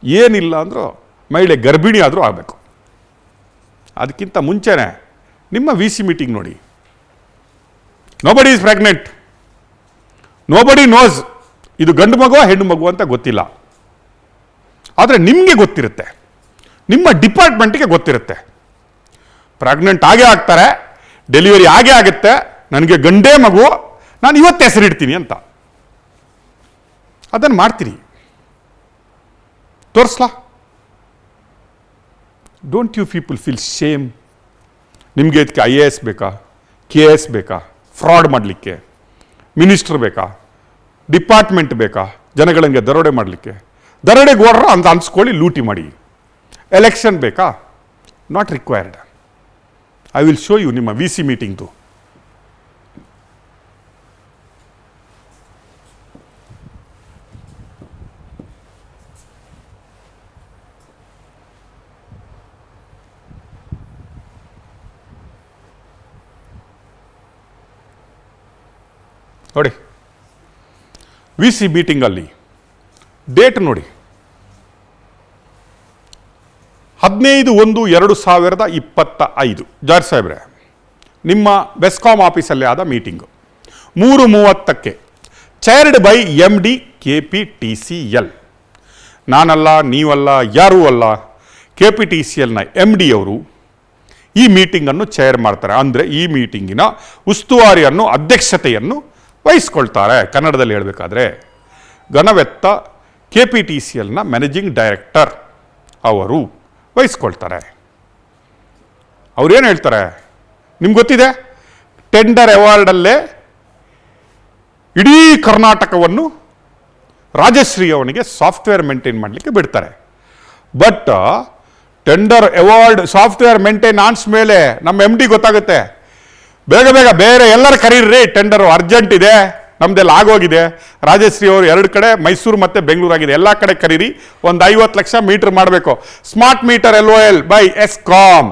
ಏನಿಲ್ಲ ಅಂದರೂ ಮಹಿಳೆ ಗರ್ಭಿಣಿ ಆದರೂ ಆಗಬೇಕು. ಅದಕ್ಕಿಂತ ಮುಂಚೆನೇ ನಿಮ್ಮ ವಿ ಸಿ ಮೀಟಿಂಗ್ ನೋಡಿ. Nobody is pregnant, nobody nose ಇದು ಗಂಡು ಮಗುವ ಹೆಣ್ಣು ಮಗು ಅಂತ ಗೊತ್ತಿಲ್ಲ. ಆದರೆ ನಿಮಗೆ ಗೊತ್ತಿರುತ್ತೆ, ನಿಮ್ಮ ಡಿಪಾರ್ಟ್ಮೆಂಟಿಗೆ ಗೊತ್ತಿರುತ್ತೆ. ಪ್ರೆಗ್ನೆಂಟ್ ಆಗೇ ಆಗ್ತಾರೆ, ಡೆಲಿವರಿ ಆಗೇ ಆಗುತ್ತೆ, ನನಗೆ ಗಂಡೇ ಮಗು, ನಾನು ಇವತ್ತು ಹೆಸರಿಡ್ತೀನಿ ಅಂತ. ಅದನ್ನು ಮಾಡ್ತೀರಿ. ತೋರಿಸ್ಲಾ? Don't you people feel shame? ನಿಮಗೆ ಇದಕ್ಕೆ IAS ಬೇಕಾ, KS ಬೇಕಾ, ಫ್ರಾಡ್ ಮಾಡಲಿಕ್ಕೆ ಮಿನಿಸ್ಟರ್ ಬೇಕಾ, ಡಿಪಾರ್ಟ್ಮೆಂಟ್ ಬೇಕಾ, ಜನಗಳಿಗೆ ದರೋಡೆ ಮಾಡಲಿಕ್ಕೆ? ದರೋಡೆಗೋಡ್ರ ಅಂತ ಅನ್ಸ್ಕೊಳ್ಳಿ, ಲೂಟಿ ಮಾಡಿ. ಎಲೆಕ್ಷನ್ ಬೇಕಾ? Not required. I will show you ನಿಮ್ಮ ವಿ ಸಿ ಮೀಟಿಂಗ್ದು. ನೋಡಿ, ವಿ ಸಿ ಮೀಟಿಂಗಲ್ಲಿ ಡೇಟ್ ನೋಡಿ, 15/1/2025 ಜಾರ್ಜ್ ಸಾಹೇಬ್ರೆ ನಿಮ್ಮ ಬೆಸ್ಕಾಂ ಆಫೀಸಲ್ಲೇ ಆದ ಮೀಟಿಂಗು. 3:30ಕ್ಕೆ ಚೈರ್ಡ್ ಬೈ MD KPTCL. ನಾನಲ್ಲ, ನೀವಲ್ಲ, ಯಾರೂ ಅಲ್ಲ, KPTCLನ MD ಅವರು ಈ ಮೀಟಿಂಗನ್ನು ಚೇರ್ ಮಾಡ್ತಾರೆ. ಅಂದರೆ ಈ ಮೀಟಿಂಗಿನ ಉಸ್ತುವಾರಿಯನ್ನು, ಅಧ್ಯಕ್ಷತೆಯನ್ನು ವಹಿಸ್ಕೊಳ್ತಾರೆ. ಕನ್ನಡದಲ್ಲಿ ಹೇಳಬೇಕಾದ್ರೆ ಘನವೆತ್ತ KPTCLನ ಮ್ಯಾನೇಜಿಂಗ್ ಡೈರೆಕ್ಟರ್ ಅವರು ವಹಿಸ್ಕೊಳ್ತಾರೆ. ಅವ್ರೇನು ಹೇಳ್ತಾರೆ ನಿಮ್ಗೆ ಗೊತ್ತಿದೆ, ಟೆಂಡರ್ ಅವಾರ್ಡಲ್ಲೇ ಇಡೀ ಕರ್ನಾಟಕವನ್ನು ರಾಜಶ್ರೀ ಅವನಿಗೆ ಸಾಫ್ಟ್ವೇರ್ ಮೇಂಟೈನ್ ಮಾಡಲಿಕ್ಕೆ ಬಿಡ್ತಾರೆ. ಬಟ್ ಟೆಂಡರ್ ಅವಾರ್ಡ್ ಸಾಫ್ಟ್ವೇರ್ ಮೇಂಟೈನಾನ್ಸ್ ಮೇಲೆ ನಮ್ಮ MD ಗೊತ್ತಾಗುತ್ತೆ, ಬೇಗ ಬೇಗ ಬೇರೆ ಎಲ್ಲರೂ ಕರೀರಿ, ಟೆಂಡರು ಅರ್ಜೆಂಟ್ ಇದೆ, ನಮ್ದೆಲ್ಲ ಆಗೋಗಿದೆ, ರಾಜಶ್ರೀ ಅವರು 2 ಕಡೆ ಮೈಸೂರು ಮತ್ತು ಬೆಂಗಳೂರಾಗಿದೆ, ಎಲ್ಲ ಕಡೆ ಕರೀರಿ, ಒಂದು 50 ಲಕ್ಷ ಮೀಟರ್ ಮಾಡಬೇಕು. Smart meter LOL by ESCOM.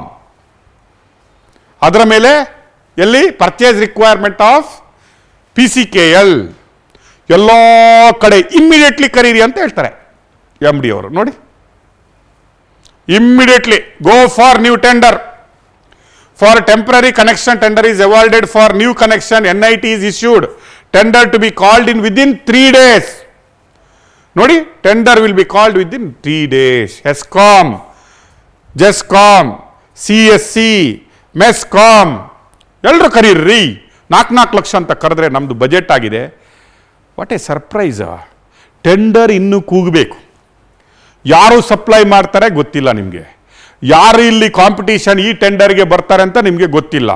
ಅದರ ಮೇಲೆ ಎಲ್ಲಿ ಪರ್ಚೇಸ್ ರಿಕ್ವೈರ್ಮೆಂಟ್ ಆಫ್ PCKL. ಎಲ್ಲ ಕಡೆ ಇಮ್ಮಿಡಿಯೇಟ್ಲಿ ಕರೀರಿ ಅಂತ ಹೇಳ್ತಾರೆ MD ಅವರು. ನೋಡಿ, immediately go for new tender. For temporary connection, tender is awarded. For new connection, NIT is issued. Tender to be called in within 3 days. ನೋಡಿ, tender will be called within 3 days. ESCOM, JESCOM, CSC, MESCOM ಎಲ್ಲರೂ ಕರೀರಿ. 4 ಲಕ್ಷ ಅಂತ ಕರೆದ್ರೆ ನಮ್ಮದು budget ಆಗಿದೆ. What A surprise. Tender ಇನ್ನೂ ಕೂಗಬೇಕು. ಯಾರು supply ಮಾಡ್ತಾರೆ ಗೊತ್ತಿಲ್ಲ ನಿಮಗೆ, ಯಾರು ಇಲ್ಲಿ ಕಾಂಪಿಟೇಷನ್ ಈ ಟೆಂಡರ್ಗೆ ಬರ್ತಾರೆ ಅಂತ ನಿಮಗೆ ಗೊತ್ತಿಲ್ಲ,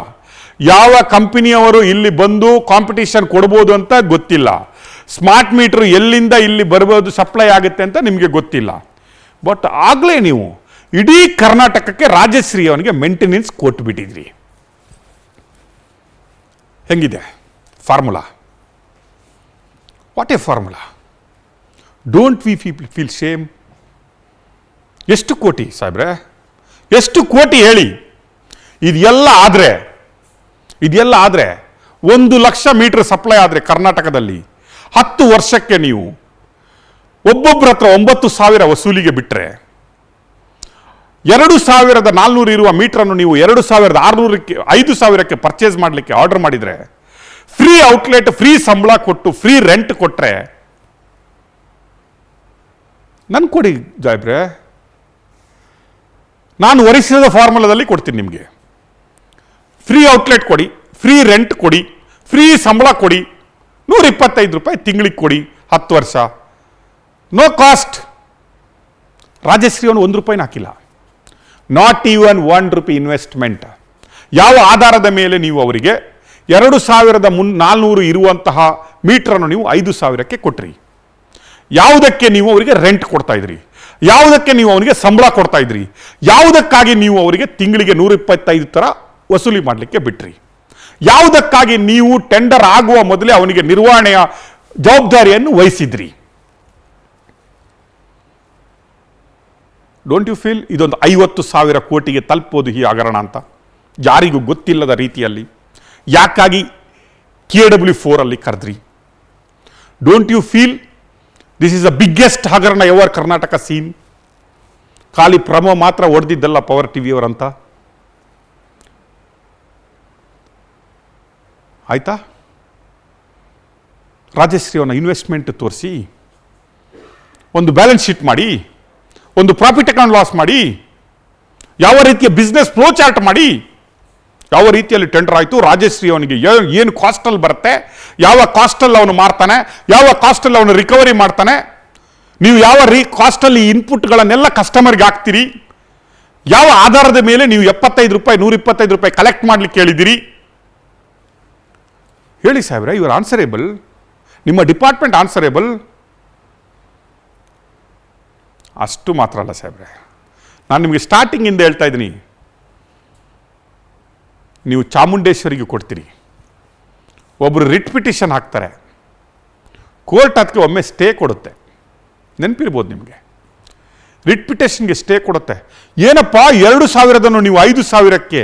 ಯಾವ ಕಂಪನಿಯವರು ಇಲ್ಲಿ ಬಂದು ಕಾಂಪಿಟೇಷನ್ ಕೊಡ್ಬೋದು ಅಂತ ಗೊತ್ತಿಲ್ಲ, ಸ್ಮಾರ್ಟ್ ಮೀಟರ್ ಎಲ್ಲಿಂದ ಇಲ್ಲಿ ಬರ್ಬೋದು ಸಪ್ಲೈ ಆಗುತ್ತೆ ಅಂತ ನಿಮಗೆ ಗೊತ್ತಿಲ್ಲ. ಬಟ್ ಆಗಲೇ ನೀವು ಇಡೀ ಕರ್ನಾಟಕಕ್ಕೆ ರಾಜಶ್ರೀ ಅವನಿಗೆ ಮೇಂಟೆನೆನ್ಸ್ ಕೊಟ್ಬಿಟ್ಟಿದ್ರಿ. ಹೆಂಗಿದೆ formula? What a formula. Don't we feel shame? ಎಷ್ಟು ಕೋಟಿ ಸಾಹೇಬ್ರೆ, ಎಷ್ಟು ಕೋಟಿ ಹೇಳಿ. ಇದೆಲ್ಲ ಆದರೆ 1 ಲಕ್ಷ ಮೀಟರ್ ಸಪ್ಲೈ ಆದರೆ ಕರ್ನಾಟಕದಲ್ಲಿ 10 ವರ್ಷಕ್ಕೆ ನೀವು ಒಬ್ಬೊಬ್ಬರ ಹತ್ರ 9,000 ವಸೂಲಿಗೆ ಬಿಟ್ಟರೆ 2,400 ಇರುವ ಮೀಟರನ್ನು ನೀವು 2,600ಕ್ಕೆ 5,000ಕ್ಕೆ ಪರ್ಚೇಸ್ ಮಾಡಲಿಕ್ಕೆ ಆರ್ಡರ್ ಮಾಡಿದರೆ, ಫ್ರೀ ಔಟ್ಲೆಟ್, ಫ್ರೀ ಸಂಬಳ ಕೊಟ್ಟು, ಫ್ರೀ ರೆಂಟ್ ಕೊಟ್ಟರೆ ನನ್ ಕೊಡಿ ಸಾಹೇಬ್ರೆ, ನಾನು ಒರಿಸ್ಸಾದ ಫಾರ್ಮುಲಾದಲ್ಲಿ ಕೊಡ್ತೀನಿ ನಿಮಗೆ. ಫ್ರೀ ಔಟ್ಲೆಟ್ ಕೊಡಿ, ಫ್ರೀ ರೆಂಟ್ ಕೊಡಿ, ಫ್ರೀ ಸಂಬಳ ಕೊಡಿ, 125 ರೂಪಾಯಿ ತಿಂಗಳಿಗೆ ಕೊಡಿ, 10 ವರ್ಷ, ನೋ ಕಾಸ್ಟ್. ರಾಜಶ್ರೀ ಅವನು 1 ರೂಪಾಯಿನ ಹಾಕಿಲ್ಲ. Not even 1 rupee investment. ಯಾವ ಆಧಾರದ ಮೇಲೆ ನೀವು ಅವರಿಗೆ 2,400 ಇರುವಂತಹ ಮೀಟರನ್ನು ನೀವು 5,000ಕ್ಕೆ ಕೊಟ್ರಿ? ಯಾವುದಕ್ಕೆ ನೀವು ಅವರಿಗೆ ರೆಂಟ್ ಕೊಡ್ತಾ ಇದ್ರಿ? ಯಾವುದಕ್ಕೆ ನೀವು ಅವನಿಗೆ ಸಂಬಳ ಕೊಡ್ತಾ ಇದ್ರಿ? ಯಾವುದಕ್ಕಾಗಿ ನೀವು ಅವರಿಗೆ ತಿಂಗಳಿಗೆ 125 ಥರ ವಸೂಲಿ ಮಾಡಲಿಕ್ಕೆ ಬಿಟ್ರಿ? ಯಾವುದಕ್ಕಾಗಿ ನೀವು ಟೆಂಡರ್ ಆಗುವ ಮೊದಲೇ ಅವನಿಗೆ ನಿರ್ವಹಣೆಯ ಜವಾಬ್ದಾರಿಯನ್ನು ವಹಿಸಿದ್ರಿ? ಡೋಂಟ್ ಯು ಫೀಲ್ ಇದೊಂದು 50,000 ಕೋಟಿಗೆ ತಲುಪೋದು ಈ ಹಗರಣ ಅಂತ ಯಾರಿಗೂ ಗೊತ್ತಿಲ್ಲದ ರೀತಿಯಲ್ಲಿ? ಯಾಕಾಗಿ KW4 ಅಲ್ಲಿ ಕರೆದ್ರಿ? Don't you feel this is the biggest ಹಗರಣ ಎವರ್ ಕರ್ನಾಟಕ ಸೀನ್? ಖಾಲಿ ಪ್ರಮೋ ಮಾತ್ರ ಹೊಡೆದಿದ್ದಲ್ಲ ಪವರ್ ಟಿವಿಯವರಂತ. ಆಯ್ತಾ? ರಾಜಶ್ರೀ ಅವನ ಇನ್ವೆಸ್ಟ್ಮೆಂಟ್ ತೋರಿಸಿ, ಒಂದು ಬ್ಯಾಲೆನ್ಸ್ ಶೀಟ್ ಮಾಡಿ, ಒಂದು ಪ್ರಾಫಿಟ್ ಅಕೌಂಟ್ ಲಾಸ್ ಮಾಡಿ, ಯಾವ ರೀತಿಯ ಬಿಸ್ನೆಸ್ ಫ್ಲೋ ಚಾರ್ಟ್ ಮಾಡಿ, ಯಾವ ರೀತಿಯಲ್ಲಿ ಟೆಂಡರ್ ಆಯಿತು, ರಾಜಶ್ರೀ ಅವನಿಗೆ ಏನು ಕಾಸ್ಟಲ್ಲಿ ಬರುತ್ತೆ, ಯಾವ ಕಾಸ್ಟಲ್ಲಿ ಅವನು ಮಾರ್ತಾನೆ, ಯಾವ ಕಾಸ್ಟಲ್ಲಿ ಅವನು ರಿಕವರಿ ಮಾಡ್ತಾನೆ, ನೀವು ಯಾವ ಕಾಸ್ಟಲ್ಲಿ ಇನ್ಪುಟ್ಗಳನ್ನೆಲ್ಲ ಕಸ್ಟಮರ್ಗೆ ಹಾಕ್ತೀರಿ, ಯಾವ ಆಧಾರದ ಮೇಲೆ ನೀವು 75 ರೂಪಾಯಿ 125 ರೂಪಾಯಿ ಕಲೆಕ್ಟ್ ಮಾಡ್ಲಿಕ್ಕೆ ಹೇಳಿದ್ದೀರಿ? ಹೇಳಿ ಸಾಹೇಬ್ರೆ, ಯು ಆರ್ ಆನ್ಸರೇಬಲ್. ನಿಮ್ಮ ಡಿಪಾರ್ಟ್ಮೆಂಟ್ ಆನ್ಸರೇಬಲ್. ಅಷ್ಟು ಮಾತ್ರ ಅಲ್ಲ ಸಾಹೇಬ್ರೆ, ನಾನು ನಿಮಗೆ ಸ್ಟಾರ್ಟಿಂಗಿಂದ ಹೇಳ್ತಾ ಇದ್ದೀನಿ, ನೀವು ಚಾಮುಂಡೇಶ್ವರಿಗೆ ಕೊಡ್ತೀರಿ, ಒಬ್ಬರು ರಿಟ್ ಪಿಟಿಷನ್ ಹಾಕ್ತಾರೆ, ಕೋರ್ಟ್ ಅದಕ್ಕೆ ಒಮ್ಮೆ ಸ್ಟೇ ಕೊಡುತ್ತೆ. ನೆನಪಿರ್ಬೋದು ನಿಮಗೆ, ರಿಟ್ ಪಿಟಿಷನ್ಗೆ ಸ್ಟೇ ಕೊಡುತ್ತೆ. ಏನಪ್ಪ 2,000 ನೀವು 5,000ಕ್ಕೆ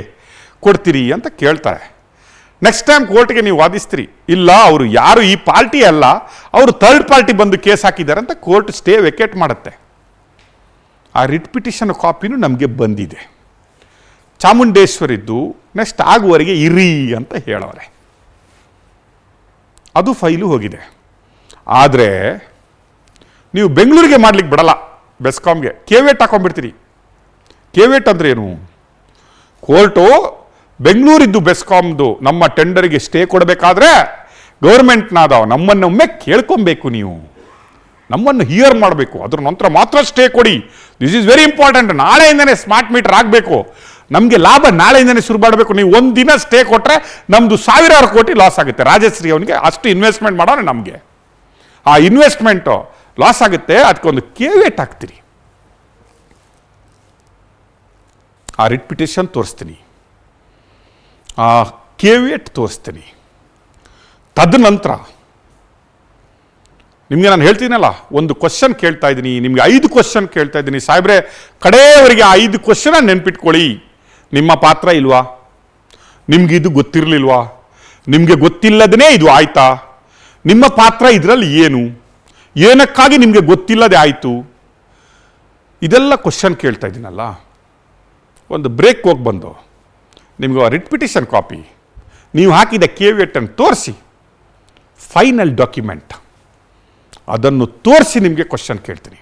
ಕೊಡ್ತೀರಿ ಅಂತ ಕೇಳ್ತಾರೆ. ನೆಕ್ಸ್ಟ್ ಟೈಮ್ ಕೋರ್ಟ್ಗೆ ನೀವು ವಾದಿಸ್ತೀರಿ, ಇಲ್ಲ ಅವರು ಯಾರು ಈ ಪಾರ್ಟಿ ಅಲ್ಲ, ಅವರು ಥರ್ಡ್ ಪಾರ್ಟಿ ಬಂದು ಕೇಸ್ ಹಾಕಿದ್ದಾರೆ ಅಂತ ಕೋರ್ಟ್ ಸ್ಟೇ ವೆಕೇಟ್ ಮಾಡುತ್ತೆ. ಆ ರಿಟ್ ಪಿಟಿಷನ್ ಕಾಪಿನೂ ನಮಗೆ ಬಂದಿದೆ. ಚಾಮುಂಡೇಶ್ವರಿದ್ದು ನೆಕ್ಸ್ಟ್ ಆಗುವವರೆಗೆ ಇರಿ ಅಂತ ಹೇಳೋರೆ, ಅದು ಫೈಲು ಹೋಗಿದೆ. ಆದರೆ ನೀವು ಬೆಂಗಳೂರಿಗೆ ಮಾಡ್ಲಿಕ್ಕೆ ಬಿಡಲ್ಲ, ಬೆಸ್ಕಾಮ್ಗೆ ಕೇವೇಟ್ ಹಾಕೊಂಡ್ಬಿಡ್ತೀರಿ. ಕೇವೇಟ್ ಅಂದ್ರೆ ಏನು? ಕೋರ್ಟು ಬೆಂಗಳೂರಿದ್ದು ಬೆಸ್ಕಾಮ್ದು ನಮ್ಮ ಟೆಂಡರ್ಗೆ ಸ್ಟೇ ಕೊಡಬೇಕಾದ್ರೆ ಗೌರ್ಮೆಂಟ್ನಾದವ ನಮ್ಮನ್ನೊಮ್ಮೆ ಕೇಳ್ಕೊಬೇಕು, ನೀವು ನಮ್ಮನ್ನು ಹಿಯರ್ ಮಾಡಬೇಕು, ಅದ್ರ ನಂತರ ಮಾತ್ರ ಸ್ಟೇ ಕೊಡಿ. This is very important. ನಾಳೆಯಿಂದನೇ ಸ್ಮಾರ್ಟ್ ಮೀಟರ್ ಆಗಬೇಕು, ನಮಗೆ ಲಾಭ ನಾಳೆಯಿಂದನೇ ಶುರು ಮಾಡಬೇಕು. ನೀವು ಒಂದು ದಿನ ಸ್ಟೇ ಕೊಟ್ಟರೆ ನಮ್ಮದು 1,000 ಕೋಟಿ ಲಾಸ್ ಆಗುತ್ತೆ. ರಾಜಶ್ರೀ ಅವನಿಗೆ ಅಷ್ಟು ಇನ್ವೆಸ್ಟ್ಮೆಂಟ್ ಮಾಡೋಣ, ನಮಗೆ ಆ ಇನ್ವೆಸ್ಟ್ಮೆಂಟು ಲಾಸ್ ಆಗುತ್ತೆ. ಅದಕ್ಕೊಂದು ಕೇವೇಟ್ ಹಾಕ್ತೀರಿ. ಆ ರಿಟ್ ಪಿಟಿಷನ್ ತೋರಿಸ್ತೀನಿ, ಆ ಕೇವೇಟ್ ತೋರಿಸ್ತೀನಿ. ತದನಂತರ ನಿಮಗೆ ನಾನು ಹೇಳ್ತೀನಲ್ಲ, ಒಂದು ಕ್ವಶನ್ ಕೇಳ್ತಾ ಇದ್ದೀನಿ, ನಿಮಗೆ 5 ಕ್ವಶನ್ ಕೇಳ್ತಾ ಇದ್ದೀನಿ ಸಾಹೇಬ್ರೆ, ಕಡೆಯವರೆಗೆ ಆ 5 ಕ್ವಶನ್ ನೆನ್ಪಿಟ್ಕೊಳ್ಳಿ. ನಿಮ್ಮ ಪಾತ್ರ ಇಲ್ವಾ? ನಿಮ್ಗೆ ಇದು ಗೊತ್ತಿರಲಿಲ್ವಾ? ನಿಮಗೆ ಗೊತ್ತಿಲ್ಲದೇ ಇದು ಆಯ್ತಾ? ನಿಮ್ಮ ಪಾತ್ರ ಇದರಲ್ಲಿ ಏನು? ಏನಕ್ಕಾಗಿ ನಿಮಗೆ ಗೊತ್ತಿಲ್ಲದೆ ಆಯಿತು? ಇದೆಲ್ಲ ಕ್ವಶನ್ ಕೇಳ್ತಾ ಇದ್ದೀನಲ್ಲ. ಒಂದು ಬ್ರೇಕ್ ಹೋಗಿ ಬಂದು ನಿಮಗೆ ರಿಟ್ ಪಿಟಿಷನ್ ಕಾಪಿ, ನೀವು ಹಾಕಿದ ಕೇವೇಟನ್ನು ತೋರಿಸಿ, ಫೈನಲ್ ಡಾಕ್ಯುಮೆಂಟ್ ಅದನ್ನು ತೋರಿಸಿ ನಿಮಗೆ ಕ್ವಶನ್ ಕೇಳ್ತೀನಿ.